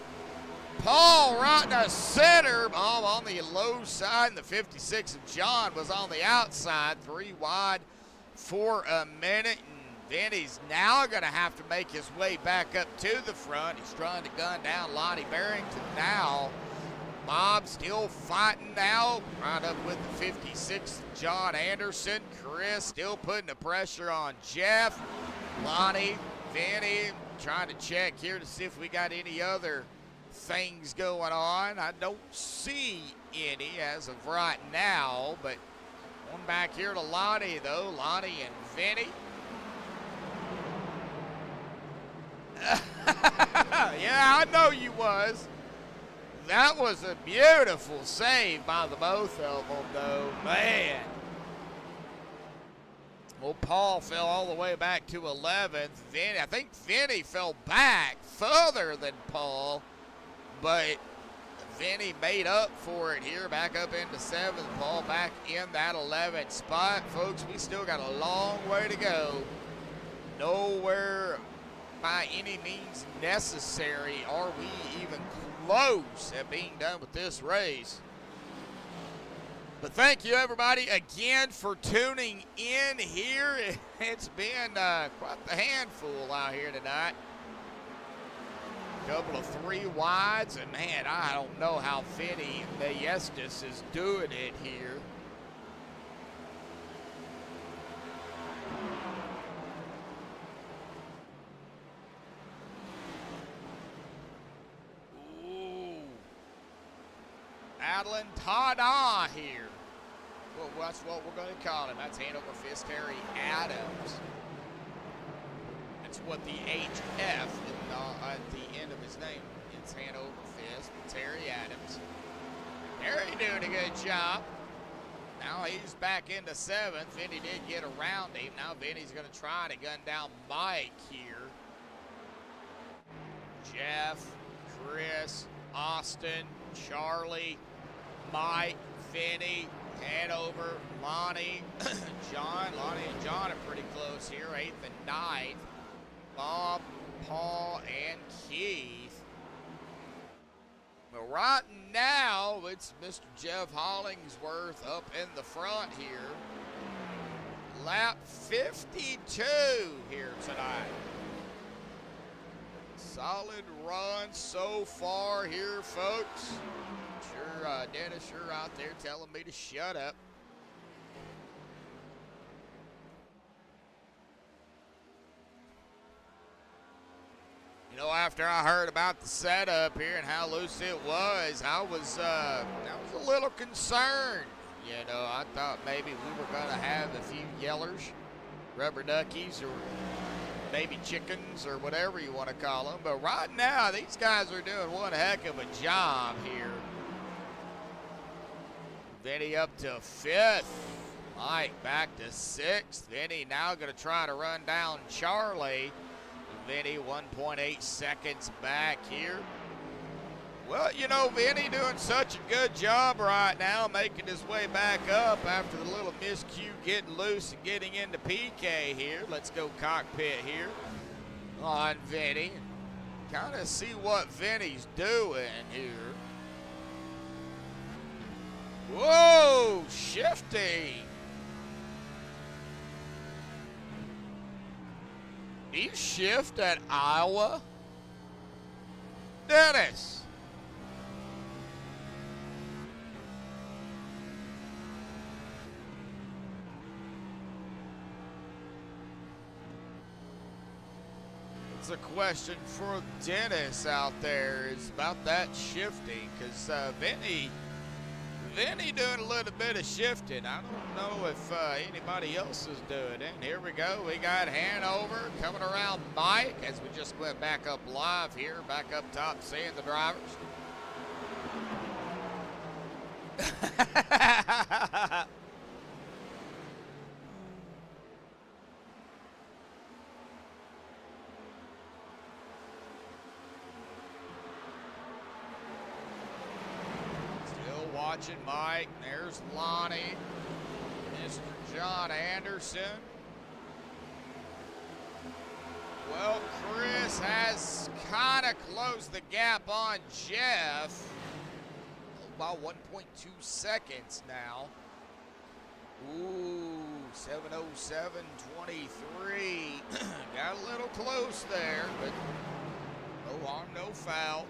Paul right in the center, on the low side, and the 56 of John was on the outside. 3 wide for a minute. Vinny's now going to have to make his way back up to the front. He's trying to gun down Lonnie Barrington now. Bob still fighting now, right up with the 56, John Anderson. Chris still putting the pressure on Jeff. Lonnie, Vinny, trying to check here to see if we got any other things going on. I don't see any as of right now, but going back here to Lonnie, though. Lonnie and Vinny. Yeah, I know you was. That was a beautiful save by the both of them, though. Man. Well, Paul fell all the way back to 11th. Vinny, I think Vinny fell back further than Paul, but Vinny made up for it here, back up into 7th. Paul back in that 11th spot. Folks, we still got a long way to go. Nowhere by any means necessary are we even close at being done with this race. But thank you, everybody, again for tuning in here. It's been quite the handful out here tonight. Couple of 3 wides, and man, I don't know how Vinny Ballestas is doing it here. Ooh. Adeline Tada here. Well, that's what we're going to call him. That's Hanover Fist Terry Adams. That's what the HF at the end of his name. It's Hanover Fist, Terry Adams. Terry doing a good job. Now he's back into 7th. Vinny did get around him. Now Vinny's going to try to gun down Mike here. Jeff, Chris, Austin, Charlie, Mike, Vinny, Hanover, Lonnie, John. Lonnie and John are pretty close here, 8th and 9th. Bob, Paul, and Keith. But right now, it's Mr. Jeff Hollingsworth up in the front here. Lap 52 here tonight. Solid run so far here, folks. Sure, Dennis, you're out there telling me to shut up. You know, after I heard about the setup here and how loose it was, I was a little concerned. You know, I thought maybe we were going to have a few yellers, rubber duckies, or baby chickens, or whatever you want to call them. But right now, these guys are doing one heck of a job here. Vinny up to 5th. Mike back to 6th. Vinny now going to try to run down Charlie. Vinny 1.8 seconds back here. Well, you know, Vinny doing such a good job right now, making his way back up after the little miscue getting loose and getting into PK here. Let's go cockpit here on Vinny. Kind of see what Vinny's doing here. Whoa, shifty. Do you shift at Iowa? Dennis. It's a question for Dennis out there. It's about that shifting, because Vinny doing a little bit of shifting. I don't know if anybody else is doing it. Here we go. We got Hanover coming around Mike as we just went back up live here, back up top, seeing the drivers. Watching Mike. There's Lonnie. Mr. John Anderson. Well, Chris has kind of closed the gap on Jeff. About 1.2 seconds now. Ooh, 7:07:23. Got a little close there, but no harm, no foul.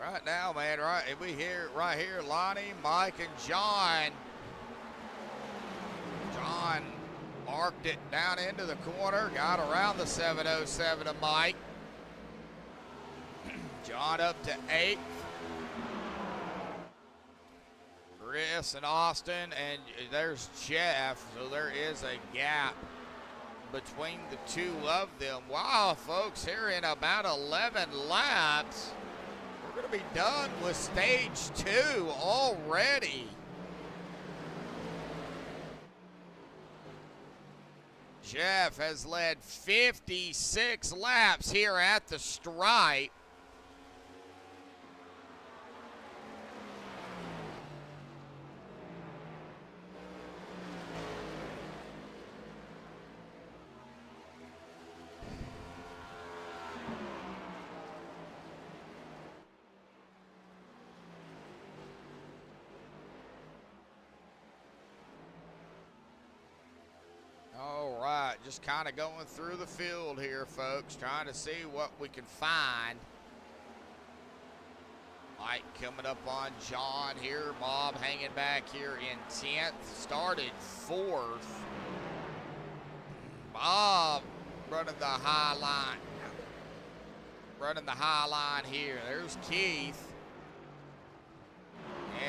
Right now, man, we hear right here, Lonnie, Mike, and John. John marked it down into the corner, got around the 707 of Mike. John up to 8th. Chris and Austin, and there's Jeff, so there is a gap between the two of them. Wow, folks, here in about 11 laps, we're going to be done with stage 2 already. Jeff has led 56 laps here at the stripe. All right, just kind of going through the field here, folks, trying to see what we can find. Mike coming up on John here. Bob hanging back here in 10th. Started 4th. Bob running the high line. Running the high line here. There's Keith.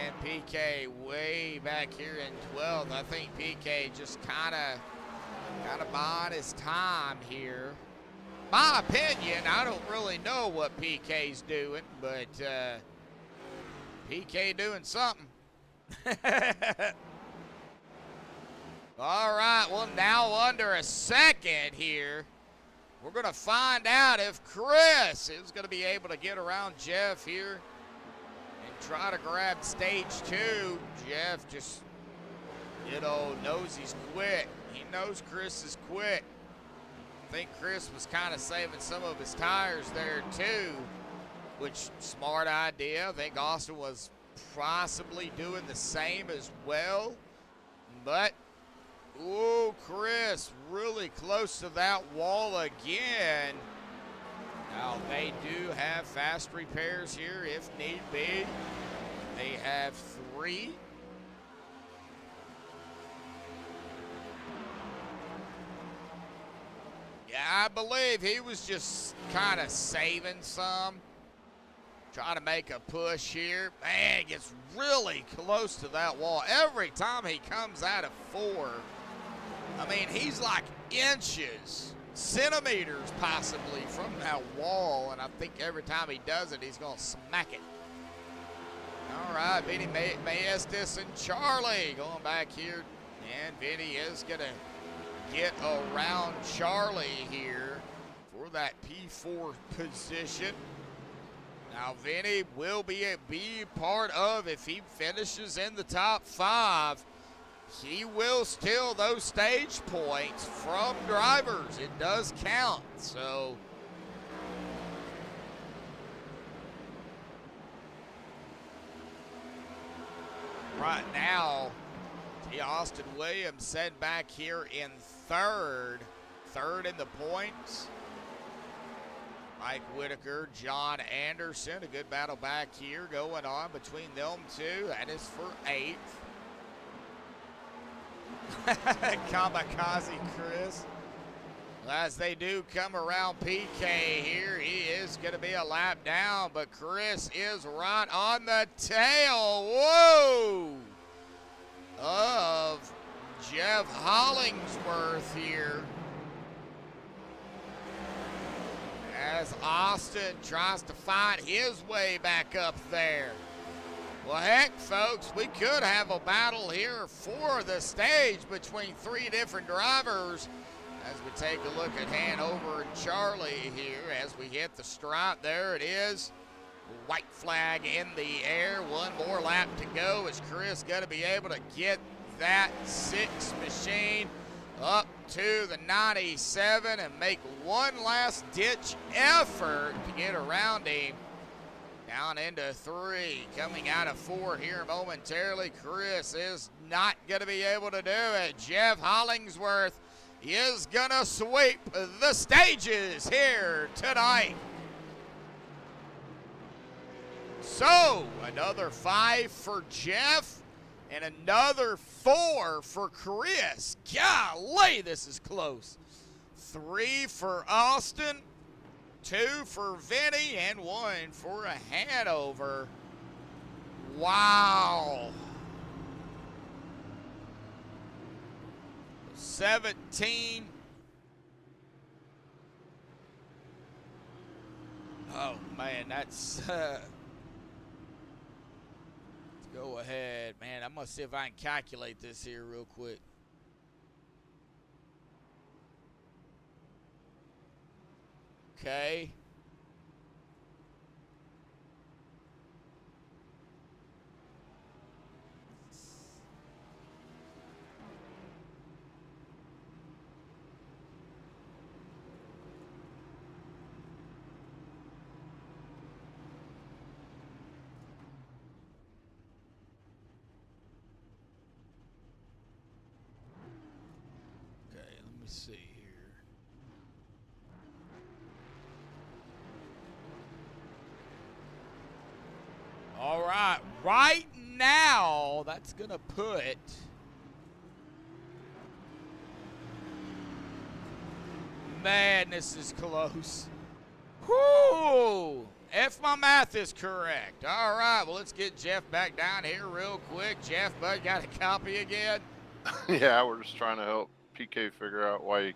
And PK way back here in 12th. I think PK just kind of buying his time here. My opinion, I don't really know what PK's doing, but PK doing something. All right, well, now under a second here, we're going to find out if Chris is going to be able to get around Jeff here and try to grab stage 2. Jeff just, you know, knows he's quick. He knows Chris is quick. I think Chris was kind of saving some of his tires there too, which smart idea. I think Austin was possibly doing the same as well. But, ooh, Chris really close to that wall again. Now, they do have fast repairs here if need be. They have 3. Yeah, I believe he was just kind of saving some. Trying to make a push here. Man, he gets really close to that wall. Every time he comes out of 4, I mean, he's like inches, centimeters possibly from that wall. And I think every time he does it, he's going to smack it. All right, Vinny Maestas and Charlie going back here. And Vinny is going to get around Charlie here for that P4 position. Now, Vinny will be part of, if he finishes in the top 5, he will steal those stage points from drivers. It does count, so. Right now, Austin Williams sent back here in 3rd in the points. Mike Whitaker, John Anderson, a good battle back here going on between them two. That is for 8th. Kamikaze Chris. As they do come around PK here, he is going to be a lap down, but Chris is right on the tail. Whoa! Of Jeff Hollingsworth here. As Austin tries to fight his way back up there. Well, heck, folks, we could have a battle here for the stage between 3 different drivers as we take a look at Hanover and Charlie here as we hit the stripe. There it is. White flag in the air. One more lap to go. Is Chris going to be able to get that 6 machine up to the 97 and make one last ditch effort to get around him? Down into 3, coming out of 4 here momentarily. Chris is not going to be able to do it. Jeff Hollingsworth is going to sweep the stages here tonight. So, another 5 for Jeff and another 4 for Chris. Golly, this is close. 3 for Austin, 2 for Vinny, and 1 for Hanover. Wow. 17. Oh, man, that's go ahead. Man, I'm going to see if I can calculate this here real quick. Okay. Let me see here. All right, right now, that's going to put man, this is close. Whoo! If my math is correct. All right, well, let's get Jeff back down here real quick. Jeff, bud, got a copy again? Yeah, we're just trying to help PK figure out why he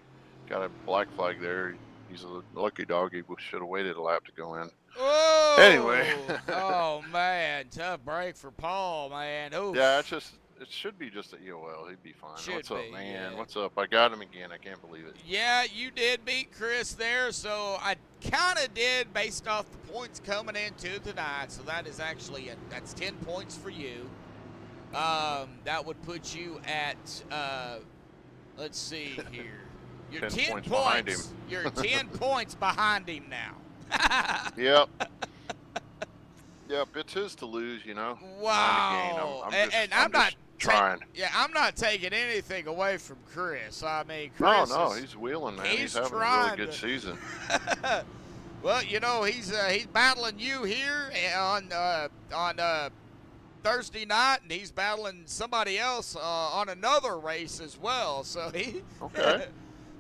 got a black flag there. He's a lucky dog. He should have waited a lap to go in. Whoa! Anyway. Oh, man. Tough break for Paul, man. Oof. Yeah, it should be just an EOL. He'd be fine. Should What's up, be, man? yeah. What's up? I got him again. I can't believe it. Yeah, you did beat Chris there, so I kind of did based off the points coming into tonight. So that is actually that's 10 points for you. That would put you at let's see here. You're 10 10 points behind him. You're 10 points behind him now. Yep. Yep, it's his to lose, you know. Wow. I'm not trying. Yeah, I'm not taking anything away from Chris. I mean, No, Chris he's wheeling, man. he's He's having a trying really good season. Well, you know, he's battling you here on Thursday night, and he's battling somebody else on another race as well. So he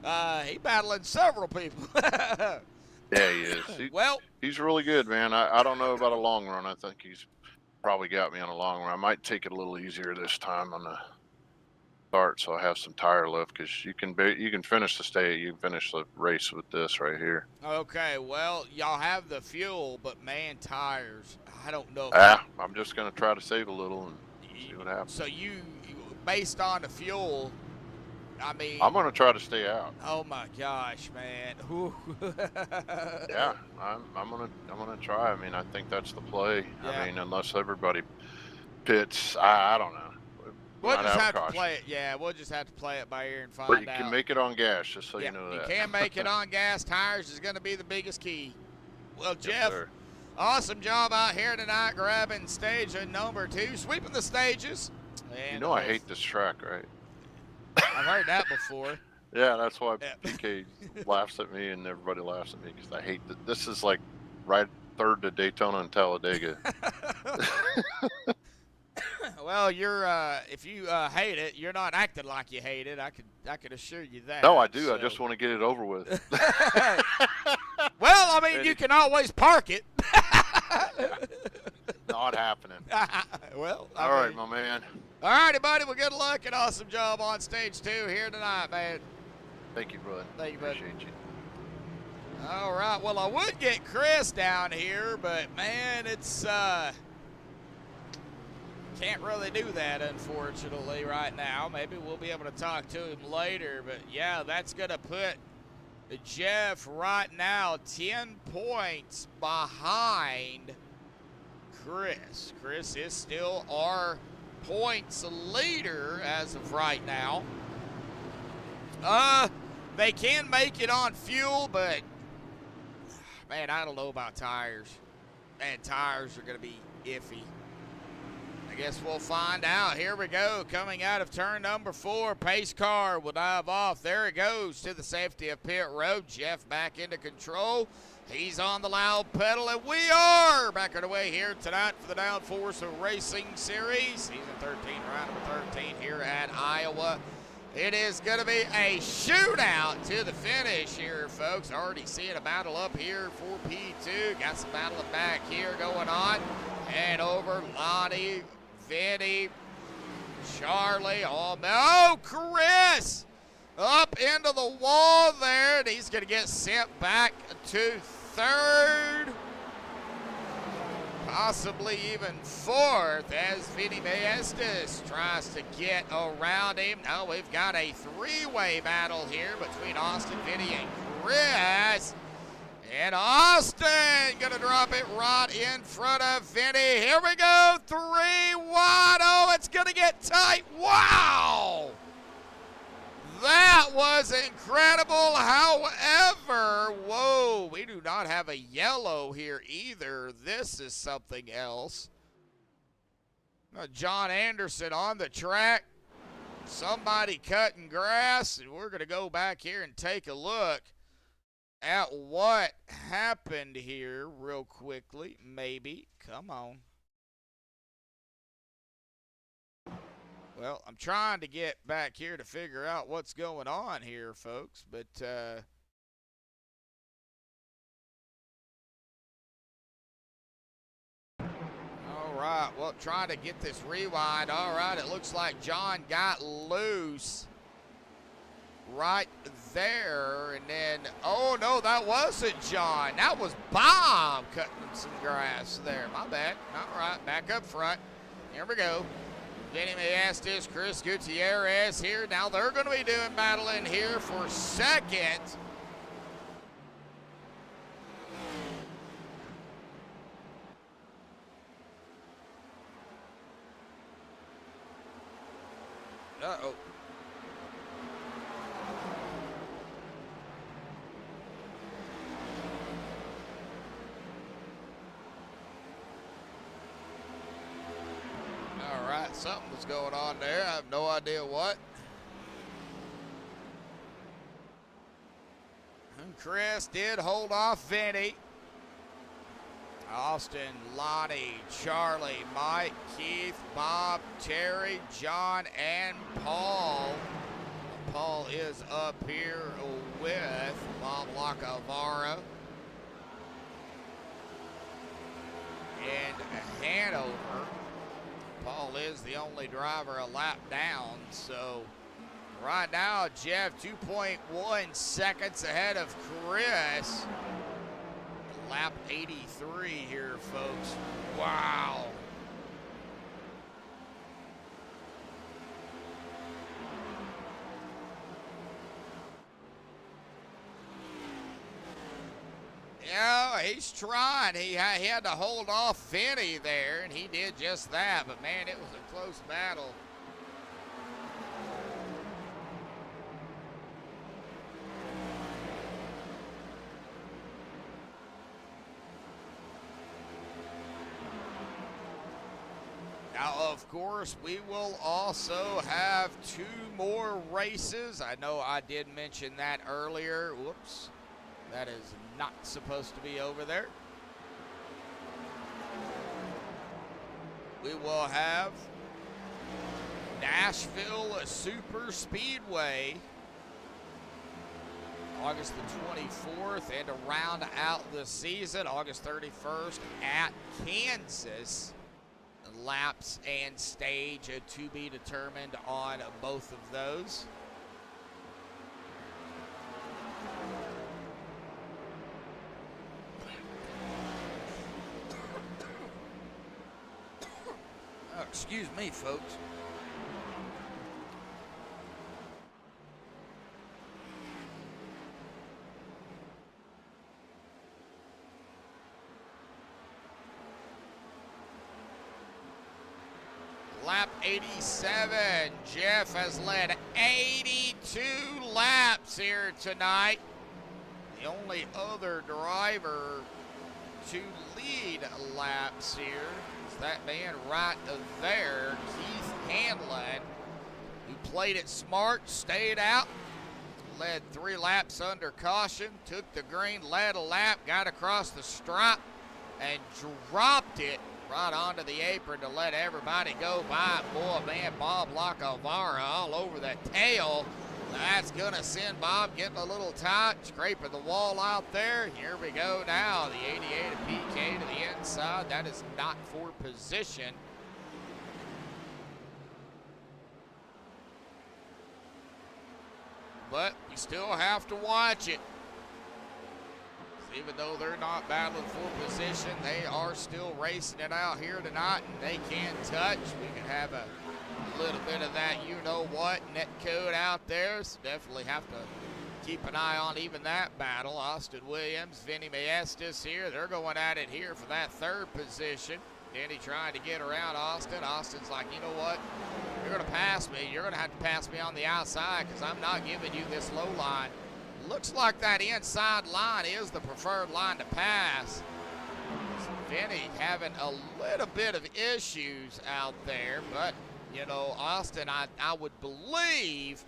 he battling several people. Yeah, he is. He's really good, man. I don't know about a long run. I think he's probably got me on a long run. I might take it a little easier this time on the start, so I have some tire lift, because you can finish the race with this right here. Okay, well, y'all have the fuel, but man, tires, I don't know. I'm just gonna try to save a little and see what happens. So you based on the fuel, I mean, I'm gonna try to stay out. Oh my gosh, man. Ooh. Yeah, I'm gonna try. I mean, I think that's the play. Yeah. I mean, unless everybody pits, I don't know. We'll just have to play it. Yeah, we'll just have to play it by ear and find out. But you can make it on gas, just so you know that. You can make it on gas. Tires is going to be the biggest key. Well, Jeff, sir. Awesome job out here tonight grabbing stage number 2, sweeping the stages. And You know I hate this track, right? I've heard that before. Yeah, that's why PK laughs at me and everybody laughs at me, because I hate that. This is like right third to Daytona and Talladega. Well, you're if you hate it, you're not acting like you hate it. I could assure you that. No, I do. So. I just want to get it over with. Well, I mean, you can always park it. Not happening. Well, all right, my man. All righty, buddy. Well, good luck and awesome job on stage 2 here tonight, man. Thank you, bud. Thank you, bud. Appreciate you. All right. Well, I would get Chris down here, but man, it's can't really do that, unfortunately, right now. Maybe we'll be able to talk to him later, but yeah, that's gonna put Jeff right now 10 points behind Chris. Chris is still our points leader as of right now. They can make it on fuel, but man, I don't know about tires. Man, tires are gonna be iffy. I guess we'll find out. Here we go. Coming out of turn number 4, pace car will dive off. There it goes to the safety of pit road. Jeff back into control. He's on the loud pedal, and we are back underway here tonight for the Downforce Racing Series. Season 13, round number 13 here at Iowa. It is going to be a shootout to the finish here, folks. Already seeing a battle up here for P2. Got some battling back here going on. And over Lonnie, Vinny, Charlie, Chris up into the wall there, and he's going to get sent back to third. possibly even fourth as Vinny Maestas tries to get around him. Now we've got a three-way battle here between Austin, Vinny, and Chris. And Austin gonna drop it right in front of Vinny. Here we go, 3 wide. Oh, it's gonna get tight. Wow! That was incredible. However, whoa, we do not have a yellow here either. This is something else. John Anderson on the track. Somebody cutting grass, and we're gonna go back here and take a look at what happened here real quickly. Maybe. Come on. Well, I'm trying to get back here to figure out what's going on here, folks, but all right, well, trying to get this rewind. All right, it looks like John got loose right there, and then, oh no, that wasn't John. That was Bob cutting some grass there. My bad. All right, back up front. Here we go. Vinny Maestas, Chris Gutierrez here. Now they're going to be doing battling here for second. Uh-oh. Something was going on there. I have no idea what. And Chris did hold off Vinny. Austin, Lonnie, Charlie, Mike, Keith, Bob, Terry, John, and Paul. Paul is up here with Bob Lacavara and Hanover. Paul is the only driver a lap down, so right now Jeff 2.1 seconds ahead of Chris. Lap 83 here, folks. Wow. Yeah, he's trying. He had to hold off Vinny there, and he did just that. But, man, it was a close battle. Now, of course, we will also have 2 more races. I know I did mention that earlier. Whoops. That is not supposed to be over there. We will have Nashville Super Speedway August the 24th, and to round out the season, August 31st at Kansas. Laps and stage to be determined on both of those. Oh, excuse me, folks. Lap 87, Jeff has led 82 laps here tonight. The only other driver to lead laps here is that man right there, Keith Hanlon, who played it smart, stayed out, led 3 laps under caution, took the green, led a lap, got across the stripe, and dropped it right onto the apron to let everybody go by. Boy, man, Bob Lacavara all over that tail. That's going to send Bob getting a little tight, scraping the wall out there. Here we go now. The 88 of PK to the inside. That is not for position. But we still have to watch it. even though they're not battling for position, they are still racing it out here tonight, and they can touch. We can have a little bit of that you-know-what net code out there, so definitely have to keep an eye on even that battle. Austin Williams, Vinny Maestas here. They're going at it here for that third position. Vinny trying to get around Austin. Austin's like, you know what? You're going to pass me. You're going to have to pass me on the outside because I'm not giving you this low line. Looks like that inside line is the preferred line to pass. So Vinny having a little bit of issues out there, but, you know, Austin, I would believe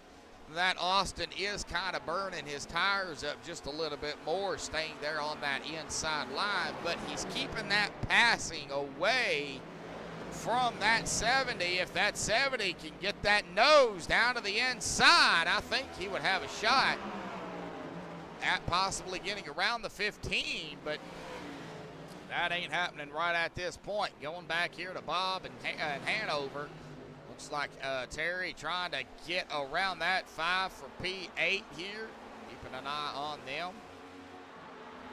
that Austin is kind of burning his tires up just a little bit more, staying there on that inside line, but he's keeping that passing away from that 70. If that 70 can get that nose down to the inside, I think he would have a shot at possibly getting around the 15, but that ain't happening right at this point. Going back here to Bob and Hanover. Looks like Terry trying to get around that 5 for P8 here. Keeping an eye on them.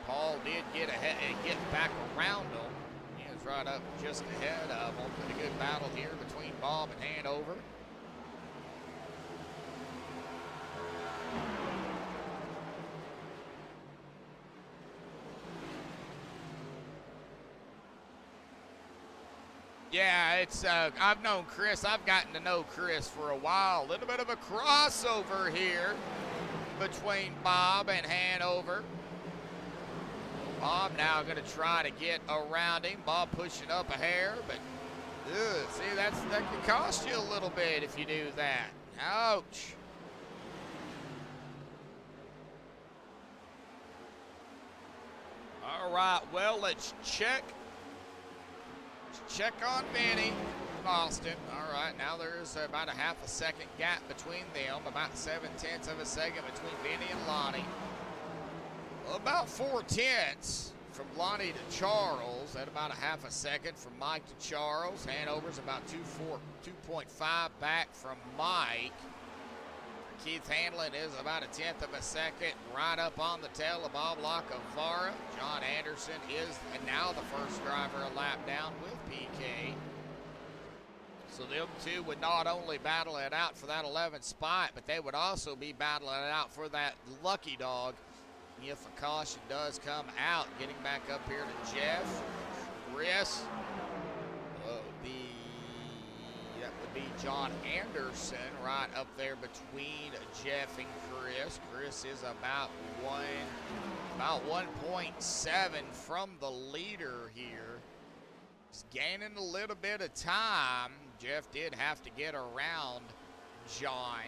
Paul did get ahead and get back around them. He is right up just ahead of them. Pretty good battle here between Bob and Hanover. Yeah, it's, I've known Chris. I've gotten to know Chris for a while. A little bit of a crossover here between Bob and Hanover. Bob now going to try to get around him. Bob pushing up a hair, but see, that can cost you a little bit if you do that. Ouch. All right, well, let's check on Vinny and Austin. All right, now there's about a half a second gap between them, about 7/10 of a second between Vinny and Lonnie. About 4/10 from Lonnie to Charles, at about a half a second from Mike to Charles. Hanover's about 2.5 back from Mike. Keith Hanlon is about a 1/10 of a second right up on the tail of Bob Lacavara. John Anderson is now the first driver a lap down with PK. So them two would not only battle it out for that 11th spot, but they would also be battling it out for that lucky dog if a caution does come out. Getting back up here to Jeff. Chris. That would be John Anderson right up there between Jeff and Chris. Chris is about 1.7 from the leader here. He's gaining a little bit of time. Jeff did have to get around John,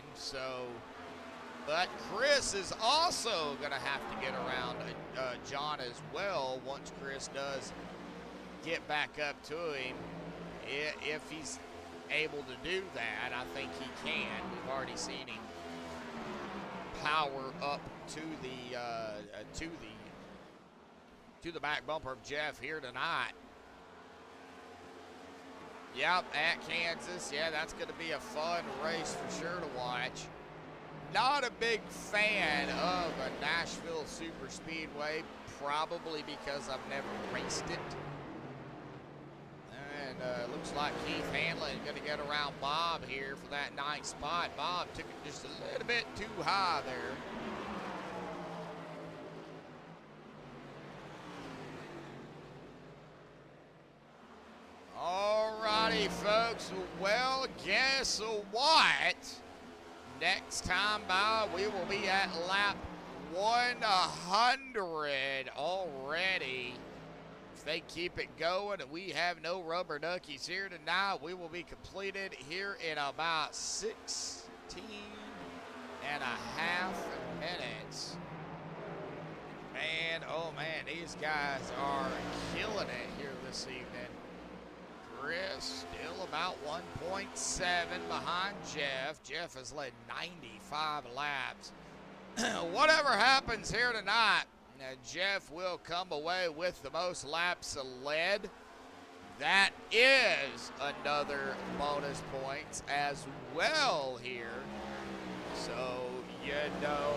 but Chris is also going to have to get around John as well once Chris does get back up to him. If he's able to do that, I think he can. We've already seen him power up to the back bumper of Jeff here tonight. Yep, at Kansas. Yeah, that's going to be a fun race for sure to watch. Not a big fan of a Nashville Super Speedway, probably because I've never raced it. And looks like Keith Hanlon is going to get around Bob here for that 9th spot. Bob took it just a little bit too high there. Alrighty, folks. Well, guess what? Next time by, we will be at lap 100 already. If they keep it going and we have no rubber duckies here tonight, we will be completed here in about 16 and a half minutes. Man, oh man, these guys are killing it here this evening. Chris still about 1.7 behind Jeff. Jeff has led 95 laps. Whatever happens here tonight, Jeff will come away with the most laps led. That is another bonus points as well here. So, you know,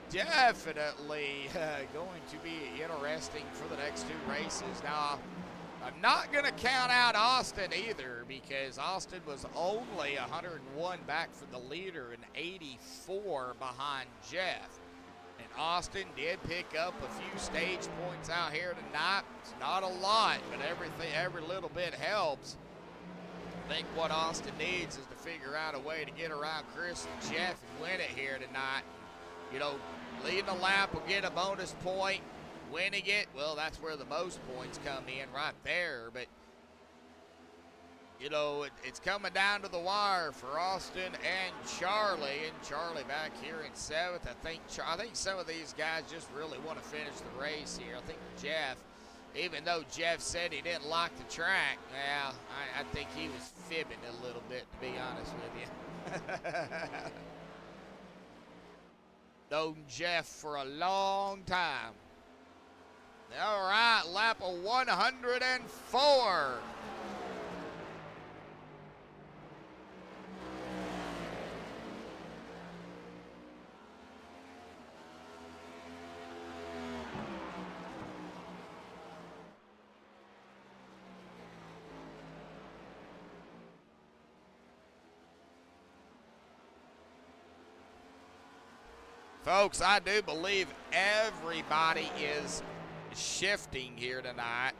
definitely going to be interesting for the next 2 races. Now, I'm not going to count out Austin either, because Austin was only 101 back from the leader and 84 behind Jeff. And Austin did pick up a few stage points out here tonight. It's not a lot, but every little bit helps. I think what Austin needs is to figure out a way to get around Chris and Jeff and win it here tonight. You know, leading the lap will get a bonus point. Winning it, well, that's where the most points come in right there. But, you know, it's coming down to the wire for Austin and Charlie. And Charlie back here in 7th. I think some of these guys just really want to finish the race here. I think Jeff, even though Jeff said he didn't like the track, well, I think he was fibbing a little bit, to be honest with you. Known Jeff for a long time. All right, lap of 104. Folks, I do believe everybody is shifting here tonight.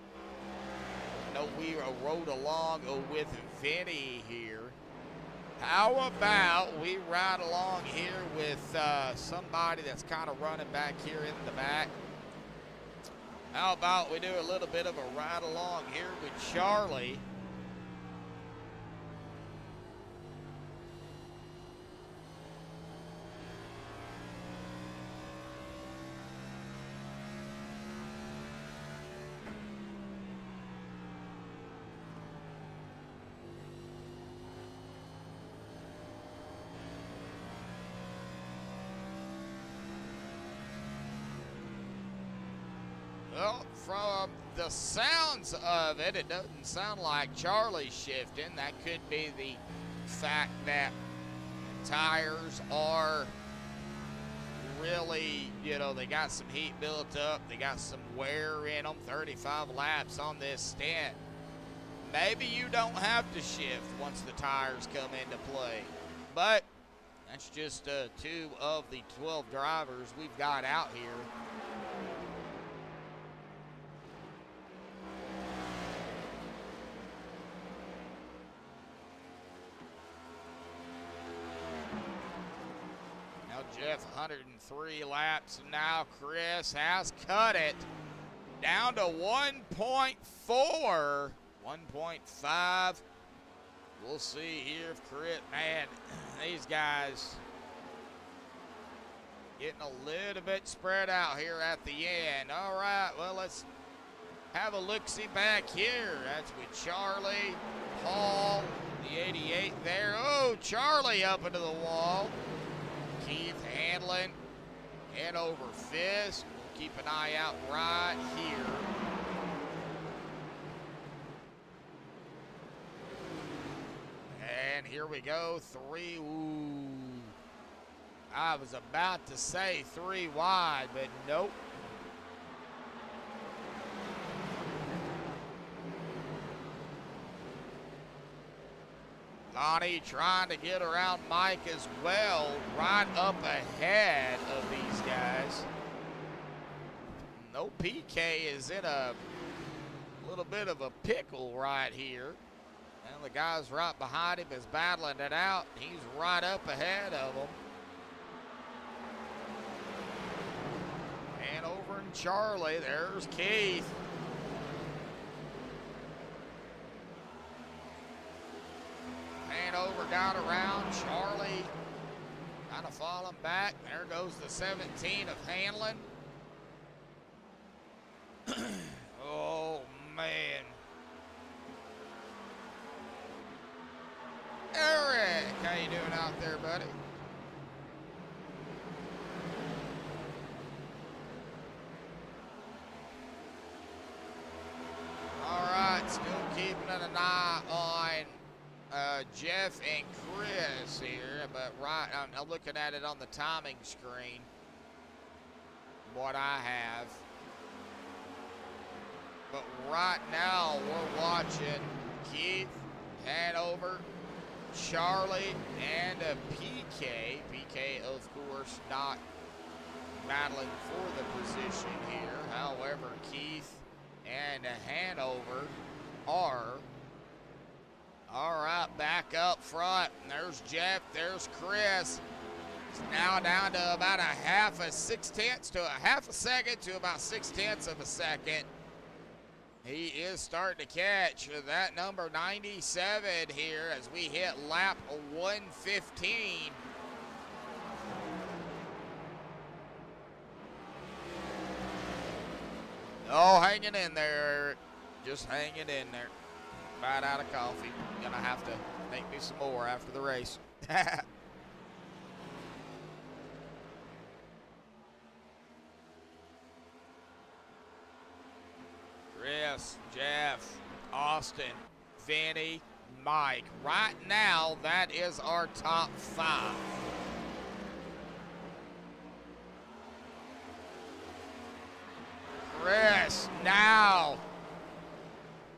I know we rode along with Vinny here. How about we ride along here with somebody that's kind of running back here in the back? How about we do a little bit of a ride along here with Charlie? Well, from the sounds of it, it doesn't sound like Charlie's shifting. That could be the fact that tires are really, you know, they got some heat built up. They got some wear in them, 35 laps on this stint. Maybe you don't have to shift once the tires come into play. But that's just 2 of the 12 drivers we've got out here. Jeff 103 laps, and now Chris has cut it down to 1.4, 1.5. We'll see here if Chris, man, these guys getting a little bit spread out here at the end. All right, well, let's have a look-see back here. That's with Charlie, Paul, the 88 there. Oh, Charlie up into the wall. Keith handling and over Fist. We'll keep an eye out right here. And here we go, 3. Ooh. I was about to say 3 wide, but nope. Lonnie trying to get around Mike as well, right up ahead of these guys. No, PK is in a little bit of a pickle right here. And the guys right behind him is battling it out. He's right up ahead of them. And over in Charlie, there's Keith. Over, got around Charlie, kind of falling back. There goes the 17 of Hanlon. Oh man, Eric, how you doing out there, buddy? All right, still keeping an eye on Jeff and Chris here, but right, I'm looking at it on the timing screen. what I have. But right now, we're watching Keith, Hanover, Charlie, and a PK. PK, of course, not battling for the position here. However, Keith and Hanover are. All right, back up front. There's Jeff, there's Chris. It's now down to about a half a second to about 6/10 of a second. He is starting to catch that number 97 here as we hit lap 115. Oh, hanging in there, Eric. Just hanging in there. Right out of coffee. Gonna have to make me some more after the race. Chris, Jeff, Austin, Vinny, Mike. Right now, that is our top 5. Chris, now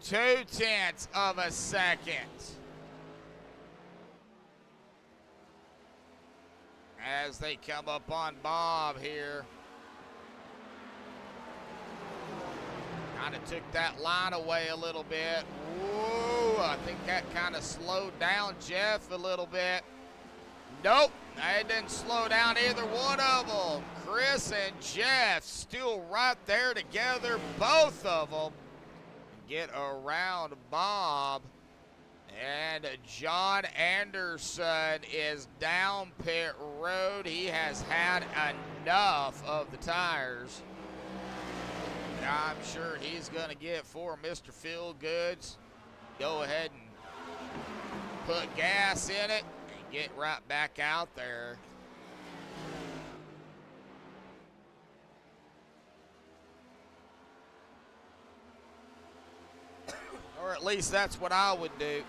2/10 of a second. As they come up on Bob here. Kind of took that line away a little bit. Whoa, I think that kind of slowed down Jeff a little bit. Nope, that didn't slow down either one of them. Chris and Jeff still right there together, both of them. Get around Bob. And John Anderson is down pit road. He has had enough of the tires. I'm sure he's going to get for Mr. Feelgoods. Go ahead and put gas in it and get right back out there. Or at least that's what I would do.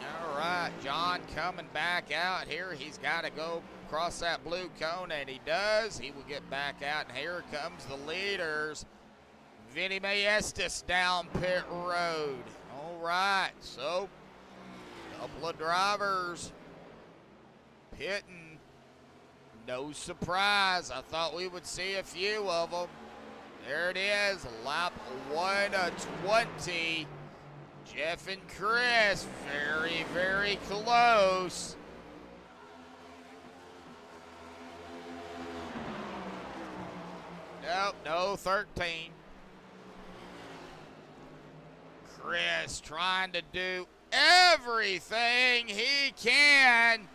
All right, John coming back out here. He's got to go across that blue cone, and he does. He will get back out, and here comes the leaders. Vinny Maestas down pit road. All right, so a couple of drivers pitting. No surprise. I thought we would see a few of them. There it is, lap 120. Jeff and Chris, very, very close. Nope, no 13. Chris trying to do everything he can.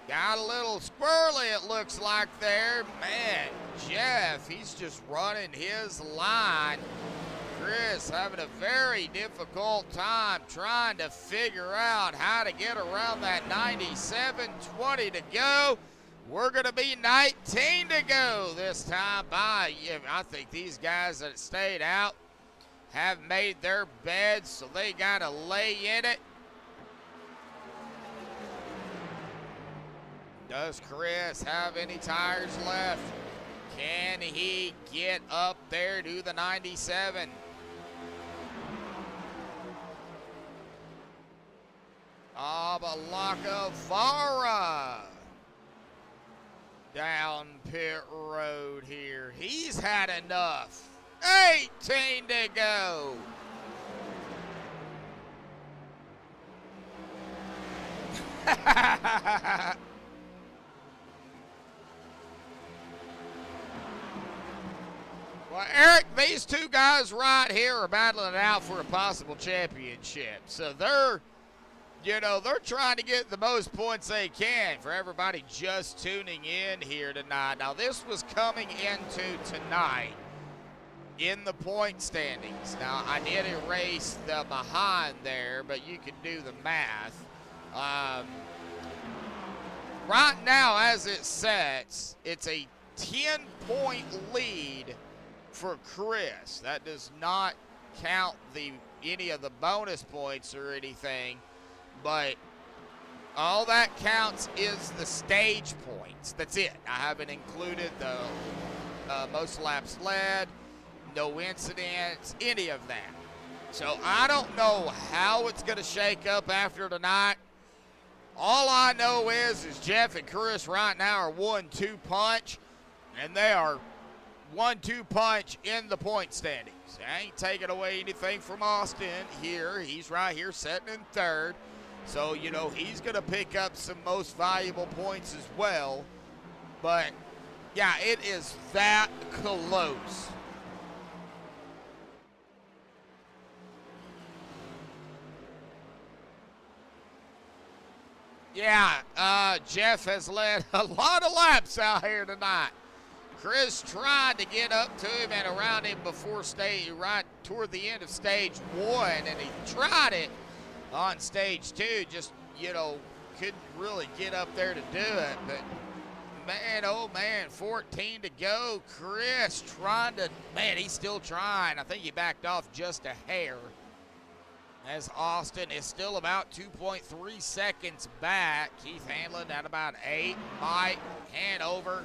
Got a little squirrely, it looks like there. Man, Jeff, he's just running his line. Chris having a very difficult time trying to figure out how to get around that 97, 20 to go. We're going to be 19 to go this time by. I think these guys that stayed out have made their beds, so they got to lay in it. Does Chris have any tires left? Can he get up there to the 97? Abalakavara down pit road here. He's had enough. 18 to go. Well, Eric, these two guys right here are battling it out for a possible championship. So they're trying to get the most points they can for everybody just tuning in here tonight. Now, this was coming into tonight in the point standings. Now, I did erase the behind there, but you can do the math. Right now, as it sets, it's a 10-point lead for Chris. That does not count any of the bonus points or anything, but all that counts is the stage points. That's it. I haven't included most laps led, no incidents, any of that. So I don't know how it's going to shake up after tonight. All I know is Jeff and Chris right now are 1-2 punch, and they are 1-2 punch in the point standings. I ain't taking away anything from Austin here. He's right here sitting in third. So, you know, he's going to pick up some most valuable points as well. But, yeah, it is that close. Yeah, Jeff has led a lot of laps out here tonight. Chris tried to get up to him and around him before right toward the end of stage 1, and he tried it on stage 2, just, you know, couldn't really get up there to do it. But, man, oh, man, 14 to go. Chris trying to, man, he's still trying. I think he backed off just a hair, as Austin is still about 2.3 seconds back. Keith Hanlon at about 8. Mike, Hanover,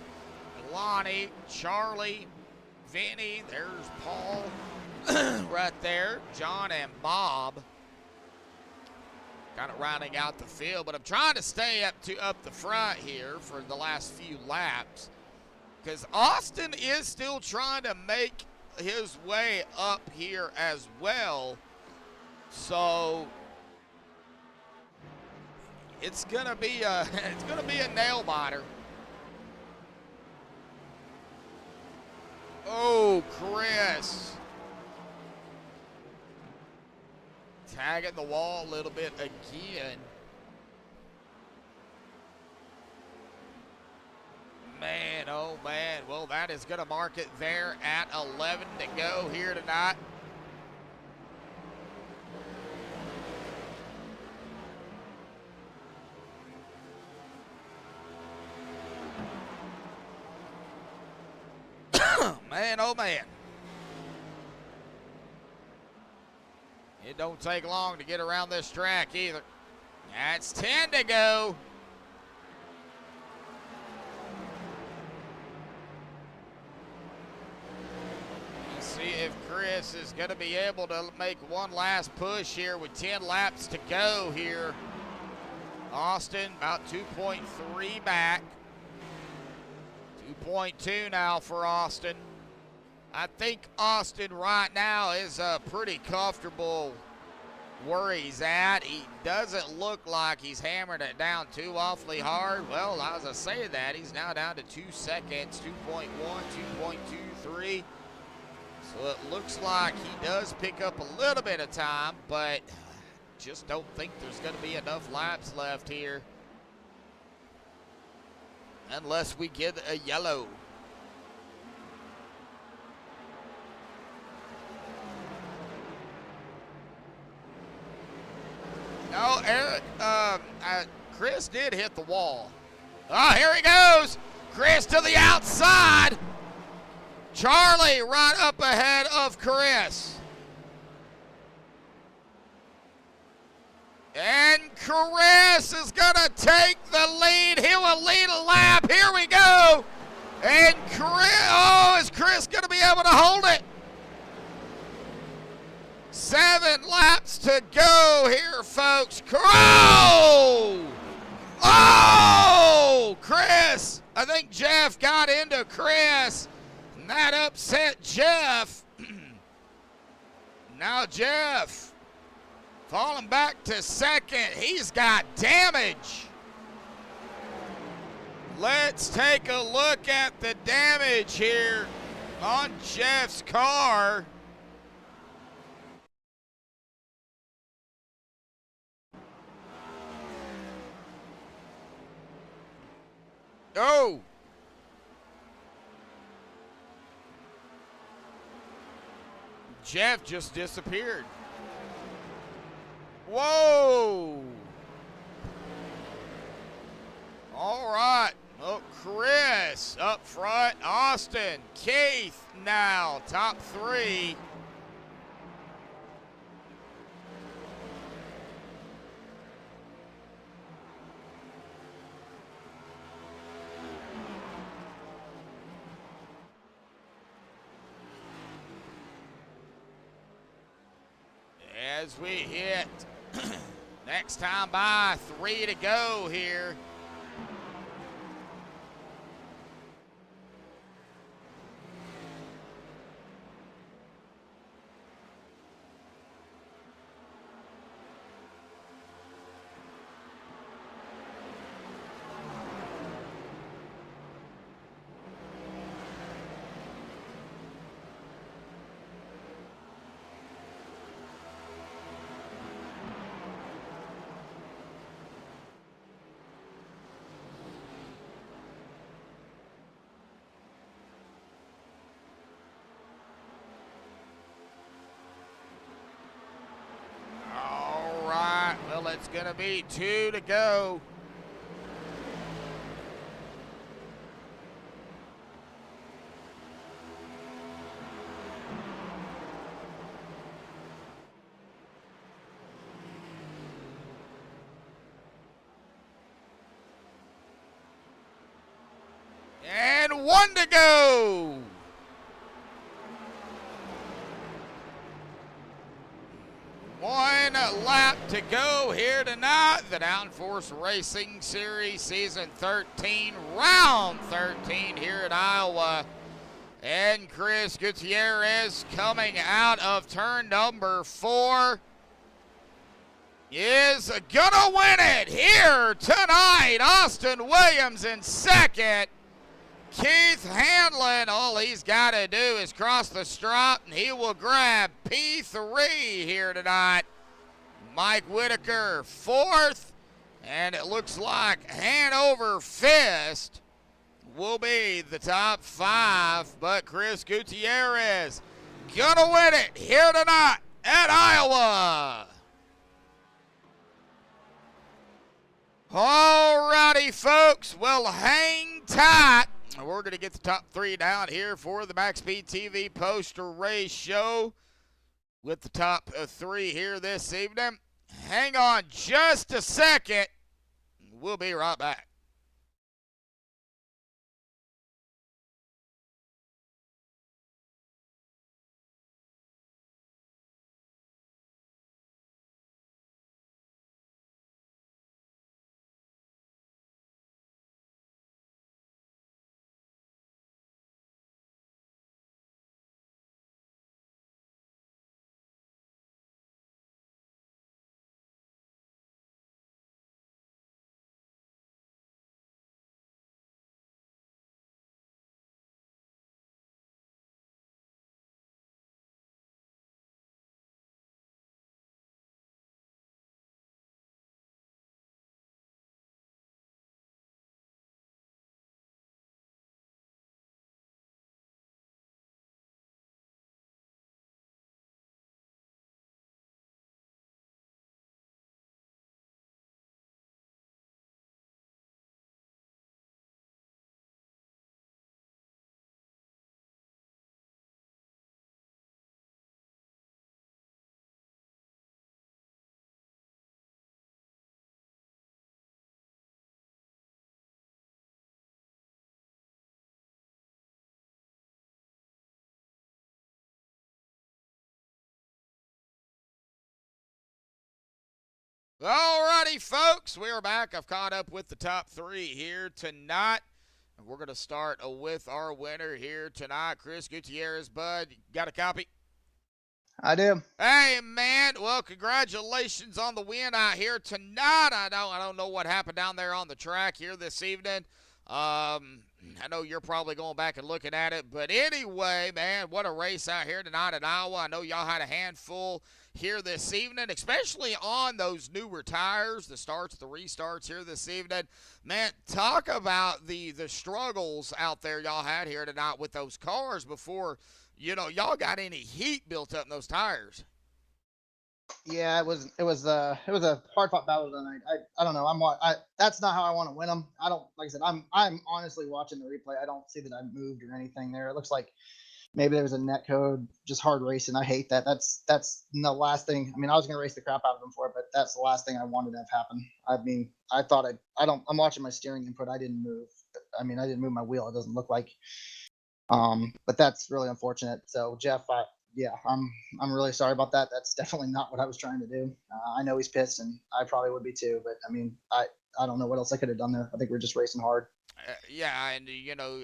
Lonnie, Charlie, Vinny, there's Paul right there, John and Bob kind of rounding out the field. But I'm trying to stay up the front here for the last few laps, because Austin is still trying to make his way up here as well. So it's gonna be a nail biter. Oh, Chris. Tagging the wall a little bit again. Man, oh man. Well, that is going to mark it there at 11 to go here tonight. Man, oh man. It don't take long to get around this track either. That's 10 to go. Let's see if Chris is going to be able to make one last push here with 10 laps to go here. Austin about 2.3 back. 2.2 now for Austin. I think Austin right now is pretty comfortable where he's at. He doesn't look like he's hammering it down too awfully hard. Well, as I say that, he's now down to 2 seconds, 2.1, 2.23. So it looks like he does pick up a little bit of time, but just don't think there's going to be enough laps left here unless we get a yellow. No, Eric, Chris did hit the wall. Oh, here he goes. Chris to the outside. Charlie right up ahead of Chris. And Chris is going to take the lead. He will lead a lap. Here we go. And is Chris going to be able to hold it? 7 laps to go here, folks. Oh, Chris. I think Jeff got into Chris, and that upset Jeff. Now Jeff falling back to second. He's got damage. Let's take a look at the damage here on Jeff's car. Oh! Jeff just disappeared. Whoa! All right. Oh, Chris up front. Austin. Keith now top 3. as we hit next time by, 3 to go here. Well, it's going to be 2 to go. And 1 to go. One lap to go here tonight. The Downforce Racing Series Season 13, Round 13 here in Iowa. And Chris Gutierrez coming out of turn number 4 is gonna win it here tonight. Austin Williams in second. Keith Hanlon, all he's got to do is cross the stripe, and he will grab P3 here tonight. Mike Whitaker, 4th, and it looks like Hanover Fist will be the top 5, but Chris Gutierrez gonna win it here tonight at Iowa. All righty, folks, well, hang tight. We're going to get the top 3 down here for the MaxspeedTV poster race show with the top 3 here this evening. Hang on just a second. We'll be right back. Alrighty, folks, we're back. I've caught up with the top 3 here tonight. And we're going to start with our winner here tonight, Chris Gutierrez. Bud, got a copy? I do. Hey, man. Well, congratulations on the win out here tonight. I don't know what happened down there on the track here this evening. I know you're probably going back and looking at it. But anyway, man, what a race out here tonight in Iowa. I know y'all had a handful here this evening, especially on those newer tires, the starts, the restarts here this evening. Man, talk about the struggles out there y'all had here tonight with those cars before, you know, y'all got any heat built up in those tires. Yeah, it was a hard fought battle tonight. I don't know. That's not how I want to win them. I don't, like I said, I'm honestly watching the replay. I don't see that I moved or anything there. It looks like maybe there was a net code, just hard racing. I hate that. That's the last thing. I mean, I was gonna race the crap out of them for it, but that's the last thing I wanted to have happen. I mean, I'm watching my steering input. I didn't move. I mean, I didn't move my wheel. It doesn't look like. But that's really unfortunate. So Jeff, yeah, I'm really sorry about that. That's definitely not what I was trying to do. I know he's pissed, and I probably would be too. But I mean, I don't know what else I could have done there. I think we're just racing hard. Yeah, and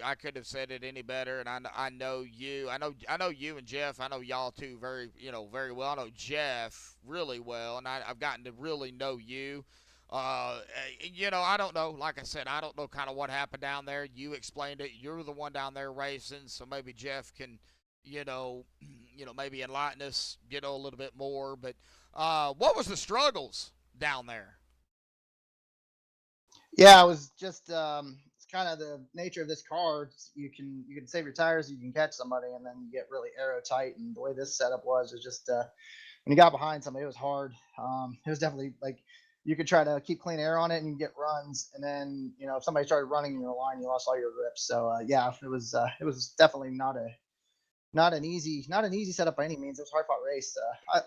I could have said it any better. And I know you. I know you and Jeff. I know y'all too very very well. I know Jeff really well, and I've gotten to really know you. I don't know. Like I said, I don't know kind of what happened down there. You explained it. You're the one down there racing, so maybe Jeff can, you know, maybe enlighten us, a little bit more. But what was the struggles down there? Yeah, it was just it's kind of the nature of this car. You can save your tires, you can catch somebody, and then you get really aero tight. And the way this setup was just when you got behind somebody, it was hard. It was definitely like you could try to keep clean air on it and you get runs, and then if somebody started running in your line, you lost all your grips. So yeah, it was definitely not an easy setup by any means. It was a hard fought race.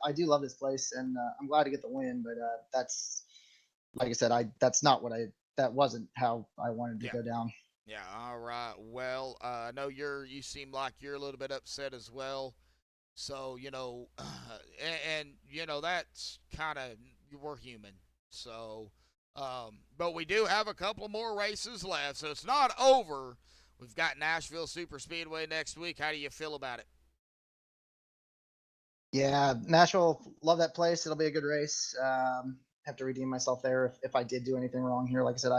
I do love this place, and I'm glad to get the win, but that's like I said, that wasn't how I wanted to Yeah. go down. Yeah, all right. Well, I know you seem like you're a little bit upset as well. So, that's kind of, we're human. So, but we do have a couple more races left, so it's not over. We've got Nashville Super Speedway next week. How do you feel about it? Yeah, Nashville, love that place. It'll be a good race. Have to redeem myself there if I did do anything wrong here. Like I said,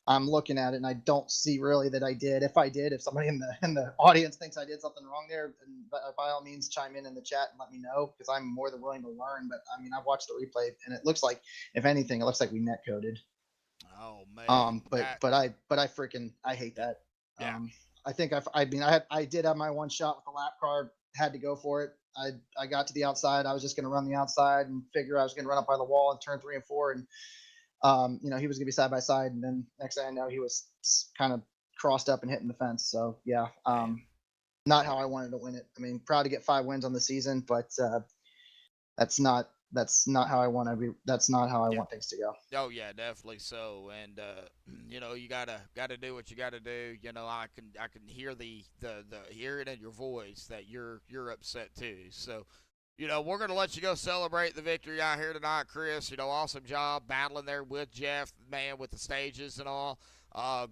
I'm looking at it and I don't see really that I did. If I did, if somebody in the audience thinks I did something wrong there, then by all means chime in the chat and let me know, because I'm more than willing to learn. But I mean, I've watched the replay and it looks like, if anything, it looks like we net coded. Oh man. But I hate that. Yeah. I think I did have my one shot with the lap car, had to go for it. I got to the outside. I was just going to run the outside and figure I was going to run up by the wall in turn 3 and 4, and he was going to be side by side, and then next thing I know, he was kind of crossed up and hitting the fence. So yeah, not how I wanted to win it. I mean, proud to get 5 wins on the season, but that's not how I want to be. That's not how I want things to go. Oh yeah, definitely so. And you gotta do what you gotta do. I can hear the hear it in your voice that you're upset too. So, we're gonna let you go celebrate the victory out here tonight, Chris. Awesome job battling there with Jeff, man, with the stages and all.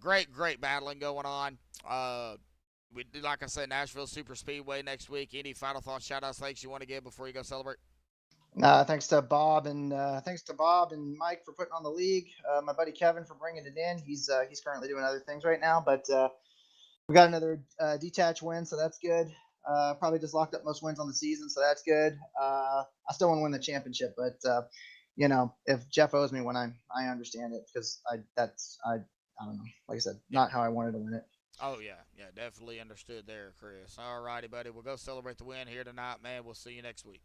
Great battling going on. We did, like I said, Nashville Super Speedway next week. Any final thoughts, shout outs, thanks you want to give before you go celebrate? Thanks to Bob and Mike for putting on the league. My buddy Kevin for bringing it in. He's currently doing other things right now, but we got another detached win, so that's good. Probably just locked up most wins on the season, so that's good. I still want to win the championship, but if Jeff owes me one, I understand it, because I don't know. Like I said, not how I wanted to win it. Oh yeah, definitely understood there, Chris. All righty, buddy. We'll go celebrate the win here tonight, man. We'll see you next week.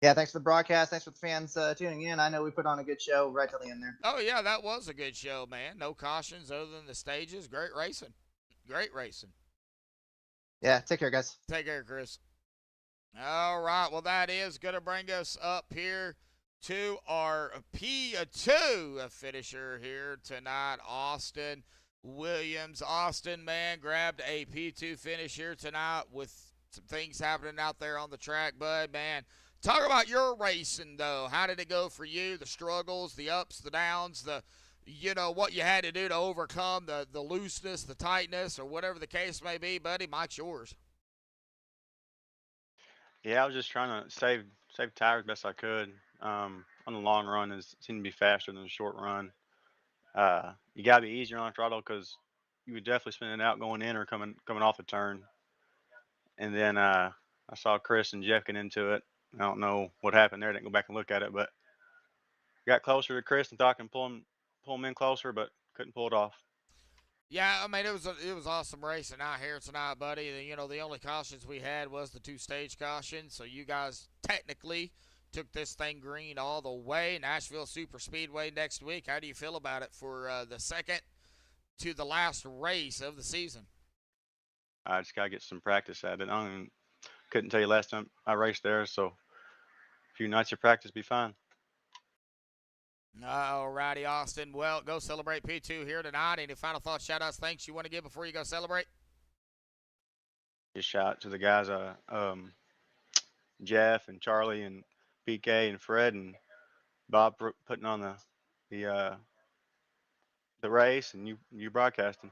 Yeah, thanks for the broadcast. Thanks for the fans tuning in. I know we put on a good show right till the end there. Oh yeah, that was a good show, man. No cautions other than the stages. Great racing. Yeah, take care, guys. Take care, Chris. All right, well that is going to bring us up here to our P2 finisher here tonight, Austin Williams. Austin, man, grabbed a P2 finish here tonight with some things happening out there on the track, bud, man. Talk about your racing, though. How did it go for you? The struggles, the ups, the downs, what you had to do to overcome the looseness, the tightness, or whatever the case may be, buddy. Mike's yours. Yeah, I was just trying to save tires best I could. On the long run, it seemed to be faster than the short run. You gotta be easier on the throttle, because you would definitely spin it out going in or coming off a turn. And then I saw Chris and Jeff get into it. I don't know what happened there. I didn't go back and look at it, but got closer to Chris and thought I can pull him in closer, but couldn't pull it off. Yeah, I mean, it was awesome racing out here tonight, buddy. The only cautions we had was the 2-stage caution, so you guys technically took this thing green all the way. Nashville Super Speedway next week. How do you feel about it for the second to the last race of the season? I just gotta get some practice at it. Couldn't tell you last time I raced there, so a few nights of practice be fine. All righty, Austin. Well, go celebrate P2 here tonight. Any final thoughts, shout outs, thanks you want to give before you go celebrate? Just shout out to the guys Jeff and Charlie and PK and Fred and Bob putting on the race, and you broadcasting.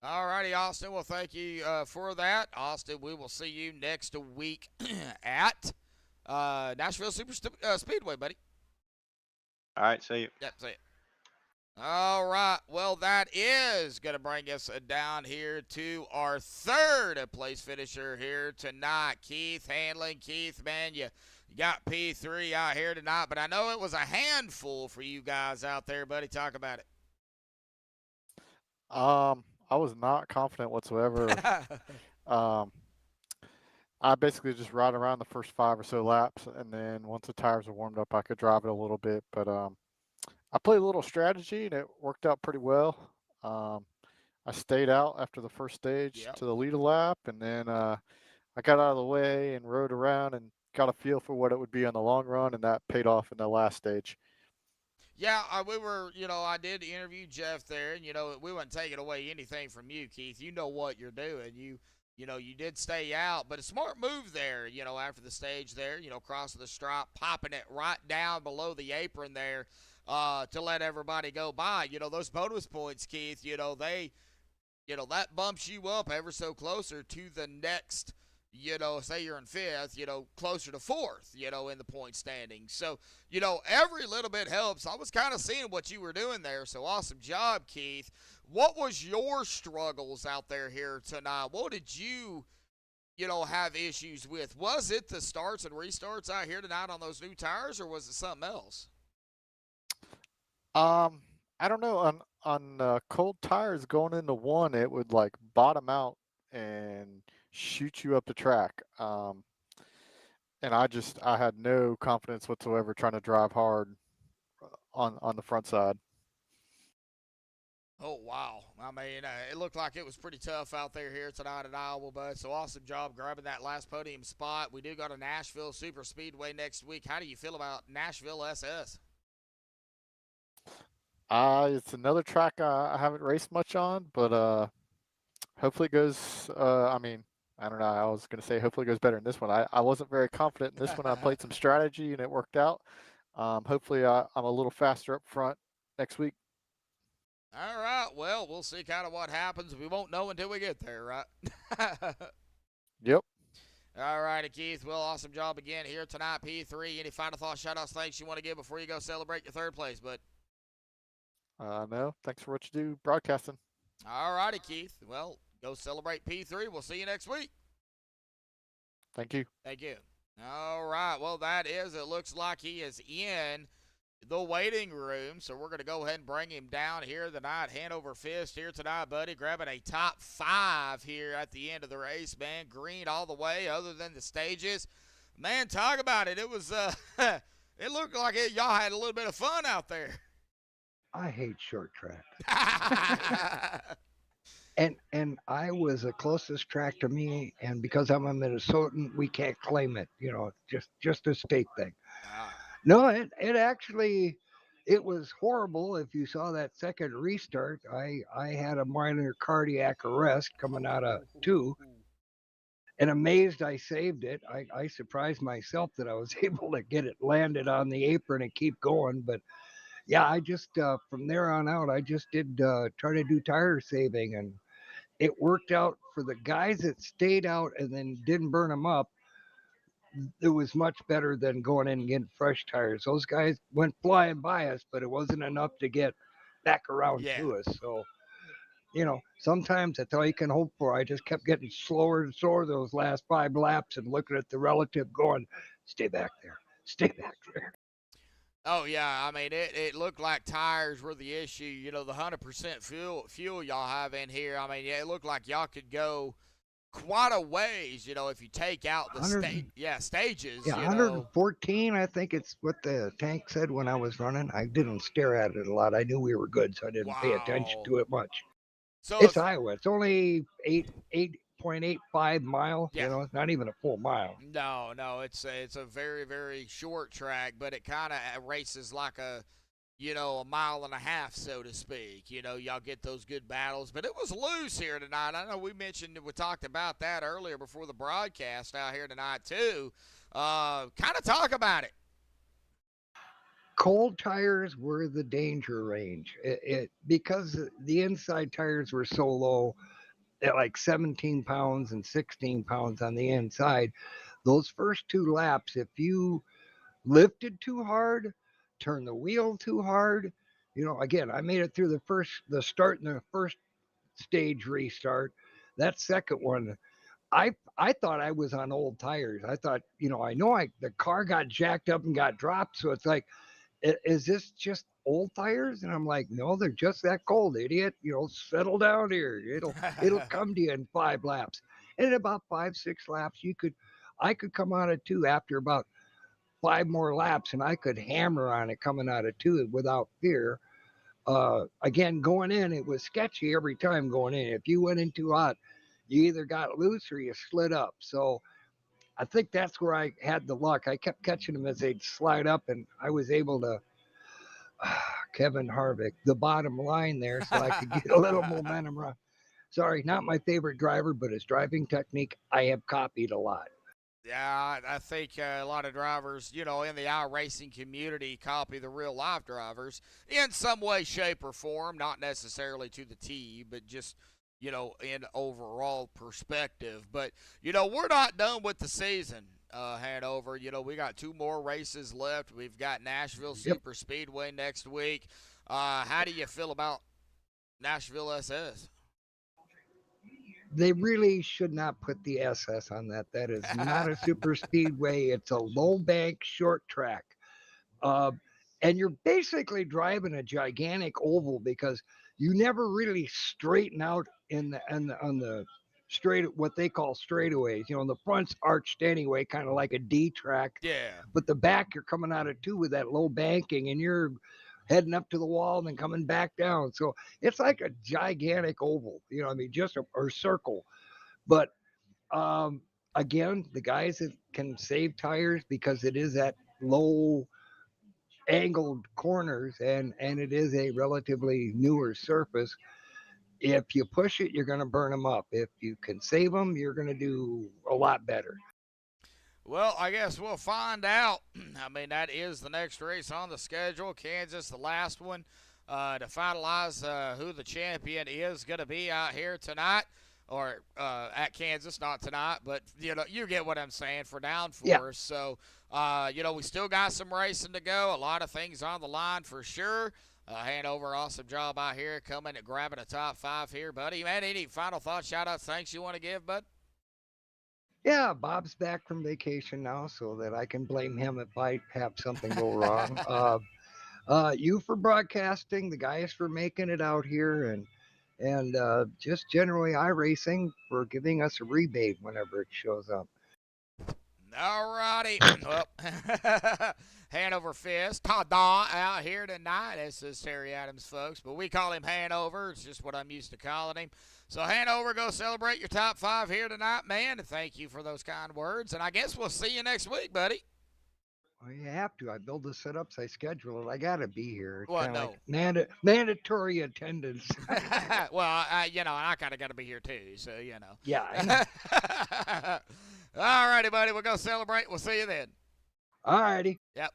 All righty, Austin. Well, thank you for that. Austin, we will see you next week at Nashville Speedway, buddy. All right, see you. Yep, see you. All right. Well, that is going to bring us down here to our third place finisher here tonight, Keith Hanlon. Keith, man, you got P3 out here tonight, but I know it was a handful for you guys out there, buddy. Talk about it. I was not confident whatsoever. I basically just ride around the first 5 or so laps, and then once the tires are warmed up, I could drive it a little bit. But I played a little strategy, and it worked out pretty well. I stayed out after the first stage to the lead a lap, and then I got out of the way and rode around and got a feel for what it would be on the long run, and that paid off in the last stage. Yeah, we were, I did interview Jeff there, and, we weren't taking away anything from you, Keith. You know what you're doing. You did stay out, but a smart move there, after the stage there, crossing the stripe, popping it right down below the apron there to let everybody go by. Those bonus points, Keith, they, that bumps you up ever so closer to the next, say you're in 5th, closer to 4th, in the point standing. So, every little bit helps. I was kind of seeing what you were doing there, so awesome job, Keith. What was your struggles out there here tonight? What did you, have issues with? Was it the starts and restarts out here tonight on those new tires, or was it something else? I don't know. On cold tires going into 1, it would like bottom out and shoot you up the track. And I had no confidence whatsoever trying to drive hard on the front side. Oh, wow. I mean, it looked like it was pretty tough out there here tonight in Iowa, bud. So awesome job grabbing that last podium spot. We do go to Nashville Super Speedway next week. How do you feel about Nashville SS? It's another track I haven't raced much on, but hopefully it goes. I mean, I don't know. I was going to say hopefully it goes better in this one. I wasn't very confident in this one. I played some strategy and it worked out. Hopefully I'm a little faster up front next week. All right. Well, we'll see kind of what happens. We won't know until we get there, right? Yep. All righty, Keith. Well, awesome job again here tonight, P3. Any final thoughts, shout-outs, thanks you want to give before you go celebrate your 3rd place, bud? No. Thanks for what you do broadcasting. All righty, Keith. Well, go celebrate P3. We'll see you next week. Thank you. Thank you. All right. Well, it looks like he is in the waiting room. So we're going to go ahead and bring him down here tonight. Hand over fist here tonight, buddy. Grabbing a top 5 here at the end of the race, man. Green all the way other than the stages. Man, talk about it. It was, it looked like y'all had a little bit of fun out there. I hate short track. And I was the closest track to me, and because I'm a Minnesotan, we can't claim it. Just a state thing. No, it actually, it was horrible. If you saw that second restart, I had a minor cardiac arrest coming out of 2, and amazed I saved it. I surprised myself that I was able to get it landed on the apron and keep going, but. Yeah, I just, from there on out, I just did try to do tire saving, and it worked out for the guys that stayed out and then didn't burn them up. It was much better than going in and getting fresh tires. Those guys went flying by us, but it wasn't enough to get back around to us. So, sometimes that's all you can hope for. I just kept getting slower and slower those last 5 laps and looking at the relative going, stay back there, stay back there. Oh, yeah. I mean, it looked like tires were the issue. The 100% fuel y'all have in here. I mean, it looked like y'all could go quite a ways, if you take out the stages. Yeah, 114, I think it's what the tank said when I was running. I didn't stare at it a lot. I knew we were good, so I didn't pay attention to it much. So it's Iowa. It's only 8.85 miles. It's not even a full mile. No, it's a very, very short track, but it kind of races like a you know, a mile and a half, so to speak. You know, y'all get those good battles, but it was loose here tonight. I know we talked about that earlier before the broadcast out here tonight too. Kind of talk about it. Cold tires were the danger range. Because the inside tires were so low, at like 17 pounds and 16 pounds on the inside. Those first 2 laps, if you lifted too hard, turned the wheel too hard, again, I made it through the start in the first stage restart. That second one, I thought I was on old tires. I thought, the car got jacked up and got dropped. So it's like, is this just old tires? And I'm like, no, they're just that cold, idiot. Settle down here. It'll come to you in 5 laps. And in about 5-6 laps, I could come out of 2 after about 5 more laps, and I could hammer on it coming out of 2 without fear. Again, going in, it was sketchy every time going in. If you went in too hot, you either got loose or you slid up. So I think that's where I had the luck. I kept catching them as they'd slide up, and I was able to Kevin Harvick, the bottom line there, so I could get a little momentum run. Sorry, not my favorite driver, but his driving technique I have copied a lot. Yeah, I think a lot of drivers, in the iRacing community copy the real life drivers in some way, shape, or form, not necessarily to the T, but just, in overall perspective. But, we're not done with the season, Hanover. We got 2 more races left. We've got Nashville Super Speedway next week. How do you feel about Nashville SS? They really should not put the SS on that. That is not a super speedway. It's a low bank short track. And you're basically driving a gigantic oval because you never really straighten out on the straight, what they call straightaways. The front's arched anyway, kind of like a D track. Yeah. But the back, you're coming out of 2 with that low banking, and you're heading up to the wall and then coming back down. So it's like a gigantic oval, just a circle. But again, the guys that can save tires because it is that low angled corners and it is a relatively newer surface. If you push it, you're going to burn them up. If you can save them, you're going to do a lot better. Well, I guess we'll find out. I mean, that is the next race on the schedule. Kansas, the last one, to finalize who the champion is going to be out here tonight. Or at Kansas, not tonight, but, you get what I'm saying for Downforce. Yeah. So, we still got some racing to go. A lot of things on the line for sure. Hanover, awesome job out here coming and grabbing a top 5 here, buddy. Man, any final thoughts, shout-outs, thanks you want to give, bud? Yeah, Bob's back from vacation now, so that I can blame him if I have something go wrong. You for broadcasting, the guys for making it out here, and just generally iRacing for giving us a rebate whenever it shows up. All righty. Well, Hanover Fist, ta-da, out here tonight. This is Terry Adams, folks, but we call him Hanover. It's just what I'm used to calling him. So, Hanover, go celebrate your top 5 here tonight, man, and thank you for those kind words. And I guess we'll see you next week, buddy. Well, you have to. I build the setups, I schedule it. I got to be here. It's well, no. Like mandatory attendance. Well, I kind of got to be here too, so, Yeah. All righty, buddy. We'll go celebrate. We'll see you then. All righty. Yep.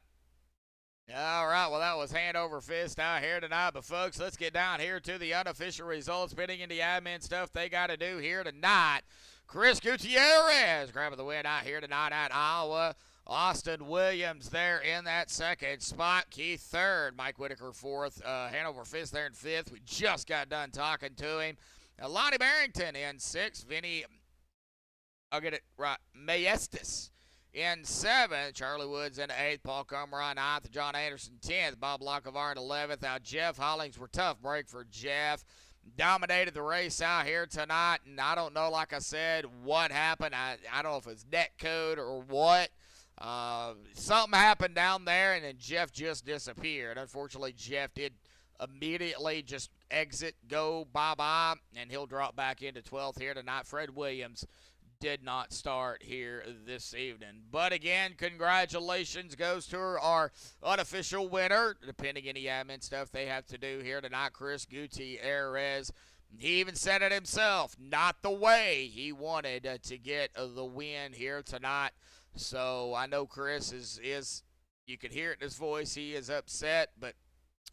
All right, well, that was Hanover Fist out here tonight. But, folks, let's get down here to the unofficial results, bidding into the admin stuff they got to do here tonight. Chris Gutierrez grabbing the win out here tonight at Iowa. Austin Williams there in that second spot. Keith third. Mike Whitaker fourth. Hanover Fist there in fifth. We just got done talking to him. Lonnie Barrington in sixth. Vinny, I'll get it right, Maestas in 7th, Charlie Woods in 8th, Paul Comer on 9th, John Anderson 10th, Bob Lockevar in 11th. Now, Jeff Hollings were tough break for Jeff. Dominated the race out here tonight, and I don't know, like I said, what happened. I don't know if it's net code or what. Something happened down there, and then Jeff just disappeared. Unfortunately, Jeff did immediately just exit, go bye-bye, and he'll drop back into 12th here tonight. Fred Williams did not start here this evening. But again, congratulations goes to our unofficial winner, depending any admin stuff they have to do here tonight, Chris Gutierrez. He even said it himself, not the way he wanted to get the win here tonight. So I know Chris is you can hear it in his voice, he is upset, but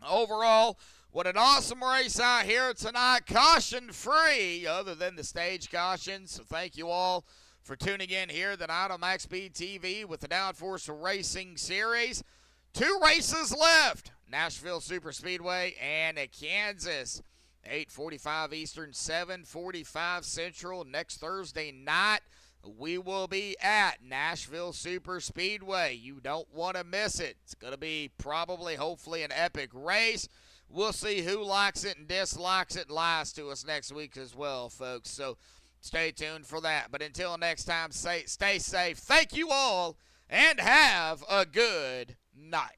overall, what an awesome race out here tonight, caution-free, other than the stage cautions. So thank you all for tuning in here tonight on MaxspeedTV with the Downforce Racing Series. 2 races left, Nashville Super Speedway and Kansas. 8:45 Eastern, 7:45 Central. Next Thursday night, we will be at Nashville Super Speedway. You don't want to miss it. It's going to be probably, hopefully, an epic race. We'll see who likes it and dislikes it and lies to us next week as well, folks. So stay tuned for that. But until next time, stay safe. Thank you all, and have a good night.